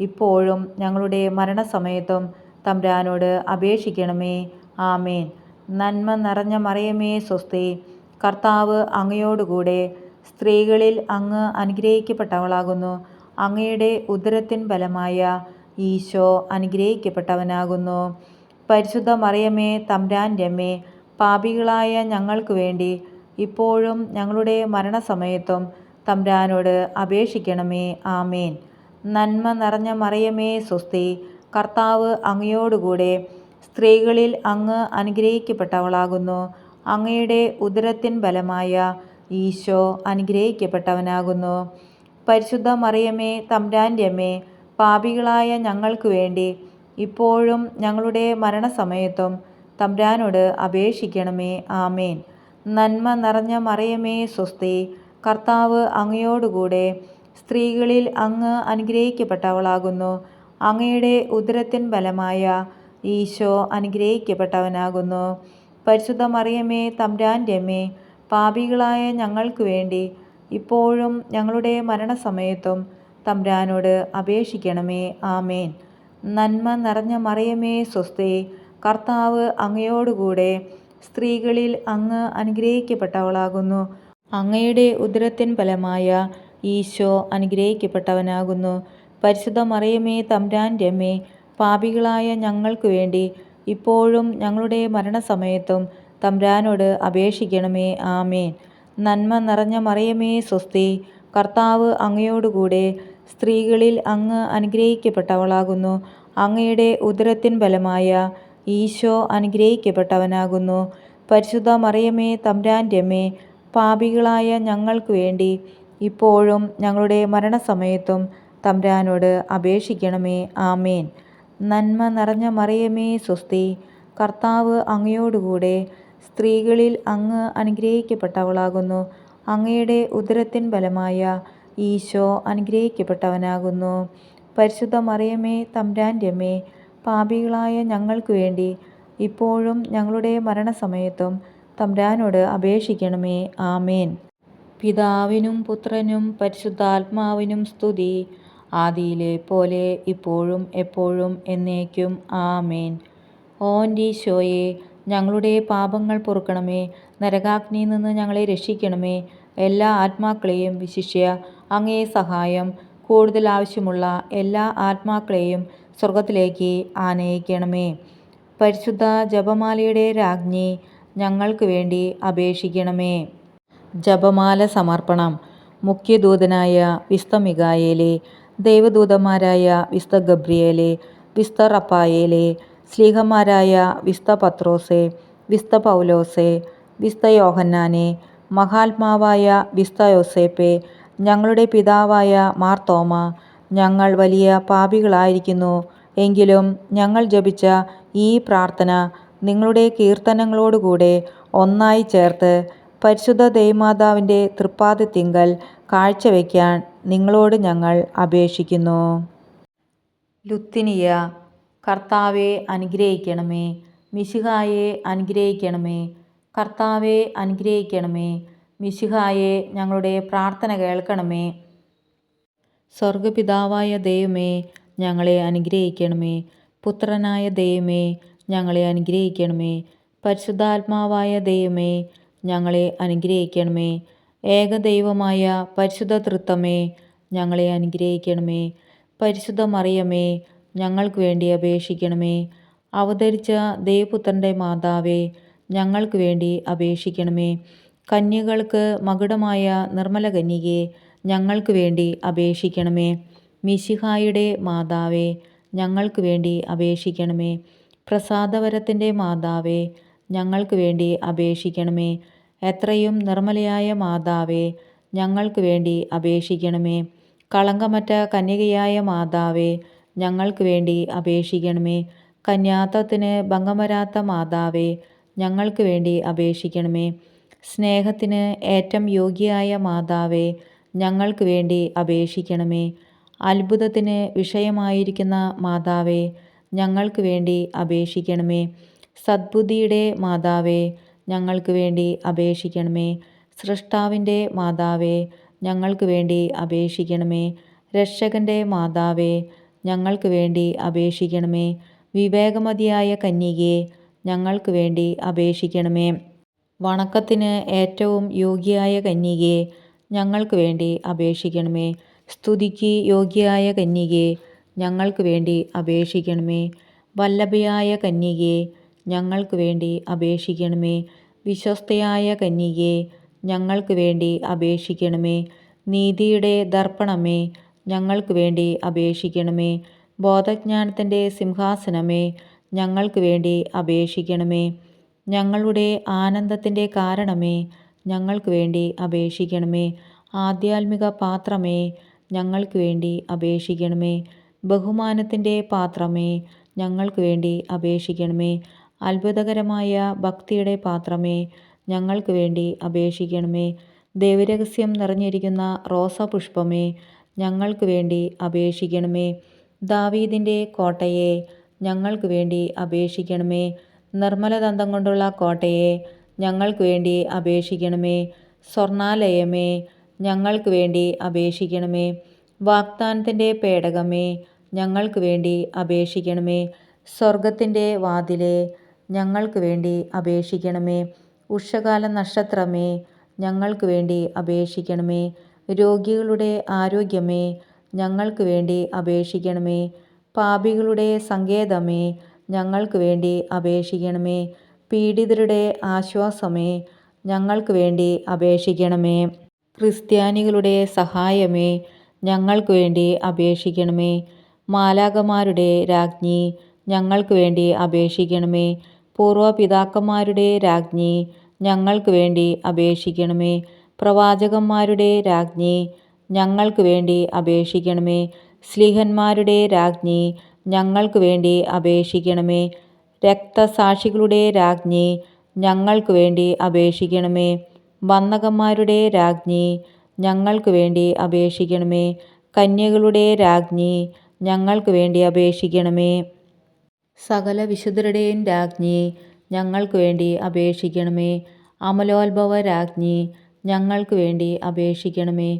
ഇപ്പോഴും ഞങ്ങളുടെ മരണസമയത്തും തമ്പുരാനോട് അപേക്ഷിക്കണമേ. ആമേൻ. നന്മ നിറഞ്ഞ മറിയമേ സ്വസ്തി, കർത്താവ് അങ്ങയോടുകൂടെ സ്ത്രീകളിൽ അങ്ങ് അനുഗ്രഹിക്കപ്പെട്ടവളാകുന്നു. അങ്ങയുടെ ഉദരത്തിൻ ഫലമായ ഈശോ അനുഗ്രഹിക്കപ്പെട്ടവനാകുന്നു. പരിശുദ്ധ മറിയമേ തമ്പുരാൻ്റെ അമ്മേ, പാപികളായ ഞങ്ങൾക്ക് വേണ്ടി ഇപ്പോഴും ഞങ്ങളുടെ മരണസമയത്തും തമ്പുരാനോട് അപേക്ഷിക്കണമേ. ആമേൻ. നന്മ നിറഞ്ഞ മറിയമേ സ്വസ്തി, കർത്താവ് അങ്ങയോടുകൂടെ സ്ത്രീകളിൽ അങ്ങ് അനുഗ്രഹിക്കപ്പെട്ടവളാകുന്നു. അങ്ങയുടെ ഉദരത്തിൻ ഫലമായ ഈശോ അനുഗ്രഹിക്കപ്പെട്ടവനാകുന്നു. പരിശുദ്ധ മറിയമേ തമ്പുരാൻ്റെ അമ്മേ, പാപികളായ ഞങ്ങൾക്ക് വേണ്ടി ഇപ്പോഴും ഞങ്ങളുടെ മരണസമയത്തും തമ്പുരാനോട് അപേക്ഷിക്കണമേ. ആമേൻ. നന്മ നിറഞ്ഞ മറിയമേ സ്വസ്തി, കർത്താവ് അങ്ങയോടുകൂടെ സ്ത്രീകളിൽ അങ്ങ് അനുഗ്രഹിക്കപ്പെട്ടവളാകുന്നു. അങ്ങയുടെ ഉദരത്തിൻ ഫലമായ ഈശോ അനുഗ്രഹിക്കപ്പെട്ടവനാകുന്നു. പരിശുദ്ധ മറിയമേ തമ്പുരാൻ്റെ അമ്മേ, പാപികളായ ഞങ്ങൾക്ക് വേണ്ടി ഇപ്പോഴും ഞങ്ങളുടെ മരണസമയത്തും തമ്പുരാനോട് അപേക്ഷിക്കണമേ. ആമേൻ. നന്മ നിറഞ്ഞ മറിയമേ സ്വസ്തി, കർത്താവ് അങ്ങയോടുകൂടെ സ്ത്രീകളിൽ അങ്ങ് അനുഗ്രഹിക്കപ്പെട്ടവളാകുന്നു. അങ്ങയുടെ ഉദരത്തിൻ ഫലമായ ഈശോ അനുഗ്രഹിക്കപ്പെട്ടവനാകുന്നു. പരിശുദ്ധ മറിയമേ തമ്പുരാൻ്റെ അമ്മേ, പാപികളായ ഞങ്ങൾക്ക് വേണ്ടി ഇപ്പോഴും ഞങ്ങളുടെ മരണസമയത്തും തമ്പുരാനോട് അപേക്ഷിക്കണമേ. ആമേൻ. നന്മ നിറഞ്ഞ മറിയമേ സ്വസ്തി, കർത്താവ് അങ്ങയോടുകൂടെ സ്ത്രീകളിൽ അങ്ങ് അനുഗ്രഹിക്കപ്പെട്ടവളാകുന്നു. അങ്ങയുടെ ഉദരത്തിൻ ഫലമായ ഈശോ അനുഗ്രഹിക്കപ്പെട്ടവനാകുന്നു. പരിശുദ്ധ മറിയമേ തമ്പുരാൻ്റെ അമ്മേ, പാപികളായ ഞങ്ങൾക്ക് വേണ്ടി ഇപ്പോഴും ഞങ്ങളുടെ മരണസമയത്തും തമ്പുരാനോട് അപേക്ഷിക്കണമേ. ആമേൻ. നന്മ നിറഞ്ഞ മറിയമേ സ്വസ്തി, കർത്താവ് അങ്ങയോടുകൂടെ സ്ത്രീകളിൽ അങ്ങ് അനുഗ്രഹിക്കപ്പെട്ടവളാകുന്നു. അങ്ങയുടെ ഉദരത്തിൻ ഫലമായ ഈശോ അനുഗ്രഹിക്കപ്പെട്ടവനാകുന്നു. പരിശുദ്ധ മറിയമേ തമ്പുരാൻ്റെ അമ്മേ, പാപികളായ ഞങ്ങൾക്ക് വേണ്ടി ഇപ്പോഴും ഞങ്ങളുടെ മരണസമയത്തും തമ്പുരാനോട് അപേക്ഷിക്കണമേ. ആമേൻ. പിതാവിനും പുത്രനും പരിശുദ്ധാത്മാവിനും സ്തുതി, ആദിയിലെ പോലെ ഇപ്പോഴും എപ്പോഴും എന്നേക്കും. ആമേൻ. ഓൻ്റീശോയെ, ഞങ്ങളുടെ പാപങ്ങൾ പൊറുക്കണമേ. നരകാഗ്നിയിൽ നിന്ന് ഞങ്ങളെ രക്ഷിക്കണമേ. എല്ലാ ആത്മാക്കളെയും, വിശിഷ്യ അങ്ങേ സഹായം കൂടുതൽ ആവശ്യമുള്ള എല്ലാ ആത്മാക്കളെയും സ്വർഗത്തിലേക്ക് ആനയിക്കണമേ. പരിശുദ്ധ ജപമാലയുടെ രാജ്ഞി, ഞങ്ങൾക്ക് വേണ്ടി അപേക്ഷിക്കണമേ. ജപമാല സമർപ്പണം. മുഖ്യദൂതനായ വിസ്ത മിഖായേലേ, ദൈവദൂതന്മാരായ വിസ്ത ഗബ്രിയേലേ, വിസ്ത റപ്പായേലേ, ശ്ലീഹന്മാരായ വിസ്ത പത്രോസേ, വിസ്ത പൗലോസേ, വിസ്ത യോഹന്നാനെ, മഹാത്മാവായ വിസ്ത യോസേപ്പേ, ഞങ്ങളുടെ പിതാവായ മാർത്തോമ, ഞങ്ങൾ വലിയ പാപികളായിരിക്കുന്നു. എങ്കിലും ഞങ്ങൾ ജപിച്ച ഈ പ്രാർത്ഥന നിങ്ങളുടെ കീർത്തനങ്ങളോടുകൂടെ ഒന്നായി ചേർത്ത് പരിശുദ്ധ ദൈവമാതാവിൻ്റെ തൃപ്പാദത്തിങ്കൽ കാഴ്ചവെക്കാൻ നിങ്ങളോട് ഞങ്ങൾ അപേക്ഷിക്കുന്നു. ലുത്തിനിയ. കർത്താവെ അനുഗ്രഹിക്കണമേ. മിശിഹായെ അനുഗ്രഹിക്കണമേ. കർത്താവെ അനുഗ്രഹിക്കണമേ. മിശിഹായെ ഞങ്ങളുടെ പ്രാർത്ഥന കേൾക്കണമേ. സ്വർഗപിതാവായ ദൈവമേ, ഞങ്ങളെ അനുഗ്രഹിക്കണമേ. പുത്രനായ ദൈവമേ, ഞങ്ങളെ അനുഗ്രഹിക്കണമേ. പരിശുദ്ധാത്മാവായ ദൈവമേ, ഞങ്ങളെ അനുഗ്രഹിക്കണമേ. ഏകദൈവമായ പരിശുദ്ധ തൃത്വമേ, ഞങ്ങളെ അനുഗ്രഹിക്കണമേ. പരിശുദ്ധ മറിയമേ, ഞങ്ങൾക്ക് വേണ്ടി അപേക്ഷിക്കണമേ. അവതരിച്ച ദൈവപുത്രൻ്റെ മാതാവേ, ഞങ്ങൾക്ക് വേണ്ടി അപേക്ഷിക്കണമേ. കന്യകൾക്ക് മകുടമായ നിർമ്മല കന്യകേ, ഞങ്ങൾക്ക് വേണ്ടി അപേക്ഷിക്കണമേ. മിശിഹായുടെ മാതാവേ, ഞങ്ങൾക്ക് വേണ്ടി അപേക്ഷിക്കണമേ. പ്രസാദവരത്തിൻ്റെ മാതാവേ, ഞങ്ങൾക്ക് വേണ്ടി അപേക്ഷിക്കണമേ. എത്രയും നിർമ്മലയായ മാതാവേ, ഞങ്ങൾക്ക് വേണ്ടി അപേക്ഷിക്കണമേ. കളങ്കമറ്റ കന്യകയായ മാതാവേ, ഞങ്ങൾക്ക് വേണ്ടി അപേക്ഷിക്കണമേ. കന്യാത്വത്തിന് ഭംഗം വരാത്ത മാതാവേ, ഞങ്ങൾക്ക് വേണ്ടി അപേക്ഷിക്കണമേ. സ്നേഹത്തിന് ഏറ്റവും യോഗ്യയായ മാതാവേ, ഞങ്ങൾക്ക് വേണ്ടി അപേക്ഷിക്കണമേ. അത്ഭുതത്തിന് വിഷയമായിരിക്കുന്ന മാതാവേ, ഞങ്ങൾക്ക് വേണ്ടി അപേക്ഷിക്കണമേ. സദ്ബുദ്ധിയുടെ മാതാവേ, ഞങ്ങൾക്ക് വേണ്ടി അപേക്ഷിക്കണമേ. സൃഷ്ടാവിൻ്റെ മാതാവേ, ഞങ്ങൾക്ക് വേണ്ടി അപേക്ഷിക്കണമേ. രക്ഷകൻ്റെ മാതാവേ, ഞങ്ങൾക്ക് വേണ്ടി അപേക്ഷിക്കണമേ. വിവേകമതിയായ കന്യകേ, ഞങ്ങൾക്ക് വേണ്ടി അപേക്ഷിക്കണമേ. വണക്കത്തിന് ഏറ്റവും യോഗ്യയായ കന്യകേ, ഞങ്ങൾക്ക് വേണ്ടി അപേക്ഷിക്കണമേ. സ്തുതിക്ക് യോഗ്യയായ കന്യകേ, ഞങ്ങൾക്ക് വേണ്ടി അപേക്ഷിക്കണമേ. വല്ലഭയായ കന്യകേ, ഞങ്ങൾക്ക് വേണ്ടി അപേക്ഷിക്കണമേ. വിശ്വസ്തയായ കന്യകേ, ഞങ്ങൾക്ക് വേണ്ടി അപേക്ഷിക്കണമേ. നീതിയുടെ ദർപ്പണമേ, ഞങ്ങൾക്ക് വേണ്ടി അപേക്ഷിക്കണമേ. ബോധജ്ഞാനത്തിൻ്റെ സിംഹാസനമേ, ഞങ്ങൾക്ക് വേണ്ടി അപേക്ഷിക്കണമേ. ഞങ്ങളുടെ ആനന്ദത്തിൻ്റെ കാരണമേ, ഞങ്ങൾക്ക് വേണ്ടി അപേക്ഷിക്കണമേ. ആധ്യാത്മിക പാത്രമേ, ഞങ്ങൾക്ക് വേണ്ടി അപേക്ഷിക്കണമേ. ബഹുമാനത്തിൻ്റെ പാത്രമേ, ഞങ്ങൾക്ക് വേണ്ടി അപേക്ഷിക്കണമേ. അത്ഭുതകരമായ ഭക്തിയുടെ പാത്രമേ, ഞങ്ങൾക്ക് വേണ്ടി അപേക്ഷിക്കണമേ. ദൈവരഹസ്യം നിറഞ്ഞിരിക്കുന്ന റോസാപുഷ്പമേ, ഞങ്ങൾക്ക് വേണ്ടി അപേക്ഷിക്കണമേ. ദാവീദിൻ്റെ കോട്ടയെ, ഞങ്ങൾക്ക് വേണ്ടി അപേക്ഷിക്കണമേ. നിർമ്മലദന്തം കൊണ്ടുള്ള കോട്ടയെ, ഞങ്ങൾക്ക് വേണ്ടി അപേക്ഷിക്കണമേ. സ്വർണാലയമേ, ഞങ്ങൾക്ക് വേണ്ടി അപേക്ഷിക്കണമേ. വാഗ്ദാനത്തിൻ്റെ പേടകമേ, ഞങ്ങൾക്ക് വേണ്ടി അപേക്ഷിക്കണമേ. സ്വർഗത്തിൻ്റെ വാതിലേ, ഞങ്ങൾക്ക് വേണ്ടി അപേക്ഷിക്കണമേ. ഉഷകാല നക്ഷത്രമേ, ഞങ്ങൾക്ക് വേണ്ടി അപേക്ഷിക്കണമേ. രോഗികളുടെ ആരോഗ്യമേ, ഞങ്ങൾക്ക് വേണ്ടി അപേക്ഷിക്കണമേ. പാപികളുടെ സങ്കേതമേ, ഞങ്ങൾക്ക് വേണ്ടി അപേക്ഷിക്കണമേ. പീഡിതരുടെ ആശ്വാസമേ, ഞങ്ങൾക്ക് വേണ്ടി അപേക്ഷിക്കണമേ. ക്രിസ്ത്യാനികളുടെ സഹായമേ, ഞങ്ങൾക്ക് വേണ്ടി അപേക്ഷിക്കണമേ. മാലാഖമാരുടെ രാജ്ഞി, ഞങ്ങൾക്ക് വേണ്ടി അപേക്ഷിക്കണമേ. പൂർവപിതാക്കന്മാരുടെ രാജ്ഞി, ഞങ്ങൾക്ക് വേണ്ടി അപേക്ഷിക്കണമേ. പ്രവാചകന്മാരുടെ രാജ്ഞി, ഞങ്ങൾക്ക് വേണ്ടി അപേക്ഷിക്കണമേ. ശ്ലീഹന്മാരുടെ രാജ്ഞി, ഞങ്ങൾക്ക് വേണ്ടി അപേക്ഷിക്കണമേ. രക്തസാക്ഷികളുടെ രാജ്ഞി, ഞങ്ങൾക്ക് വേണ്ടി അപേക്ഷിക്കണമേ. വന്ദകന്മാരുടെ രാജ്ഞി, ഞങ്ങൾക്ക് വേണ്ടി അപേക്ഷിക്കണമേ. കന്യകളുടെ രാജ്ഞി, ഞങ്ങൾക്ക് വേണ്ടി അപേക്ഷിക്കണമേ. സകല വിശുദ്ധരുടെയും രാജ്ഞി, ഞങ്ങൾക്ക് വേണ്ടി അപേക്ഷിക്കണമേ. അമലോത്ഭവ രാജ്ഞി, ഞങ്ങൾക്ക് വേണ്ടി അപേക്ഷിക്കണമേ.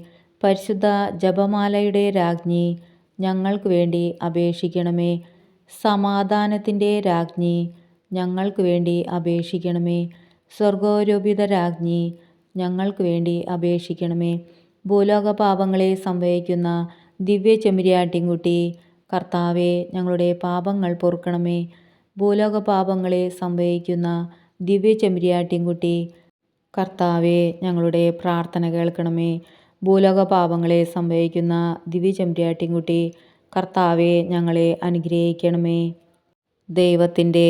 പരിശുദ്ധ ജപമാലയുടെ രാജ്ഞി, ഞങ്ങൾക്ക് വേണ്ടി അപേക്ഷിക്കണമേ. സമാധാനത്തിൻ്റെ രാജ്ഞി, ഞങ്ങൾക്ക് വേണ്ടി അപേക്ഷിക്കണമേ. സ്വർഗാരോപിത രാജ്ഞി, ഞങ്ങൾക്ക് വേണ്ടി അപേക്ഷിക്കണമേ. ഭൂലോക പാപങ്ങളെ സംവഹിക്കുന്ന ദിവ്യ ചെമ്മരിയാട്ടിൻകുട്ടി, കർത്താവെ, ഞങ്ങളുടെ പാപങ്ങൾ പൊറുക്കണമേ. ഭൂലോക പാപങ്ങളെ സംവഹിക്കുന്ന ദിവ്യ ചെമ്മരിയാട്ടിൻകുട്ടി, കർത്താവെ, ഞങ്ങളുടെ പ്രാർത്ഥന കേൾക്കണമേ. ഭൂലോക പാപങ്ങളെ സംവഹിക്കുന്ന ദിവ്യ ചെമ്മരിയാട്ടിൻകുട്ടി, കർത്താവെ ഞങ്ങളെ അനുഗ്രഹിക്കണമേ. ദൈവത്തിൻ്റെ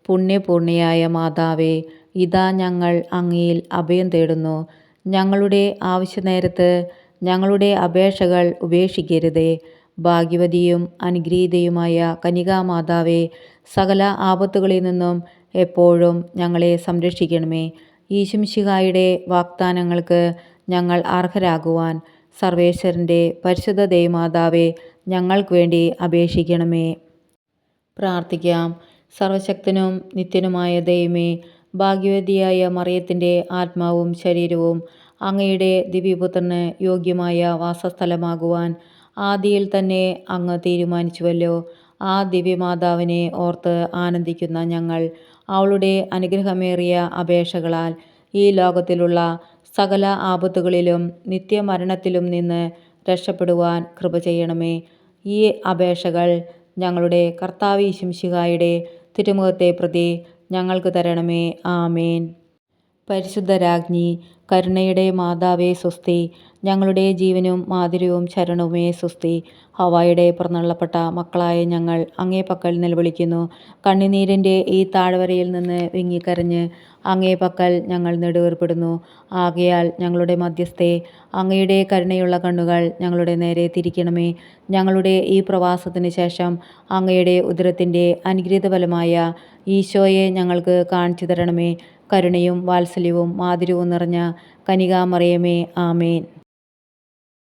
പുണ്യപൂർണിയായ മാതാവേ, ഇതാ ഞങ്ങൾ അങ്ങയിൽ അഭയം തേടുന്നു. ഞങ്ങളുടെ ആവശ്യനേരത്ത് ഞങ്ങളുടെ അപേക്ഷകൾ ഉപേക്ഷിക്കരുതേ. ഭാഗ്യവതിയും അനുഗ്രഹീതയുമായ കന്യകാമാതാവേ, സകല ആപത്തുകളിൽ നിന്നും എപ്പോഴും ഞങ്ങളെ സംരക്ഷിക്കണമേ. ഈശോമിശിഹായുടെ വാഗ്ദാനങ്ങൾക്ക് ഞങ്ങൾ അർഹരാകുവാൻ സർവേശ്വരൻ്റെ പരിശുദ്ധ ദൈവമാതാവേ, ഞങ്ങൾക്ക് വേണ്ടി അപേക്ഷിക്കണമേ. പ്രാർത്ഥിക്കാം. സർവശക്തനും നിത്യനുമായ ദൈവമേ, ഭാഗ്യവതിയായ മറിയത്തിൻ്റെ ആത്മാവും ശരീരവും അങ്ങയുടെ ദിവ്യപുത്രന് യോഗ്യമായ വാസസ്ഥലമാകുവാൻ ആദിയിൽ തന്നെ അങ്ങ് തീരുമാനിച്ചുവല്ലോ. ആ ദിവ്യമാതാവിനെ ഓർത്ത് ആനന്ദിക്കുന്ന ഞങ്ങൾ അവളുടെ അനുഗ്രഹമേറിയ അപേക്ഷകളാൽ ഈ ലോകത്തിലുള്ള സകല ആപത്തുകളിലും നിത്യമരണത്തിലും നിന്ന് രക്ഷപ്പെടുവാൻ കൃപ ചെയ്യണമേ. ഈ അപേക്ഷകൾ ഞങ്ങളുടെ കർത്താവ് ഈശോമിശിഹായുടെ തിരുമുഖത്തെ പ്രതി ഞങ്ങൾക്ക് തരണമേ. ആമേൻ. പരിശുദ്ധ രാജ്ഞി, കരുണയുടെ മാതാവേ സ്വസ്തി. ഞങ്ങളുടെ ജീവനും മാധുര്യവും ശരണവുമേ സ്വസ്തി. ഹവ്വായുടെ പിറന്നുള്ളപ്പെട്ട മക്കളായ ഞങ്ങൾ അങ്ങേ പക്കൽ നിലവിളിക്കുന്നു. കണ്ണുനീരിൻ്റെ ഈ താഴ്വരയിൽ നിന്ന് വിങ്ങിക്കരഞ്ഞ് അങ്ങേ പക്കൽ ഞങ്ങൾ നെടുവേർപ്പെടുന്നു. ആകയാൽ ഞങ്ങളുടെ മധ്യസ്ഥേ, അങ്ങയുടെ കരുണയുള്ള കണ്ണുകൾ ഞങ്ങളുടെ നേരെ തിരിക്കണമേ. ഞങ്ങളുടെ ഈ പ്രവാസത്തിന് ശേഷം അങ്ങയുടെ ഉദരത്തിൻ്റെ അനുഗ്രഹീത ഫലമായ ഈശോയെ ഞങ്ങൾക്ക് കാണിച്ചു തരണമേ. കരുണയും വാത്സല്യവും മാധുര്യവും നിറഞ്ഞ കന്യകാമറിയമേ, ആമേൻ.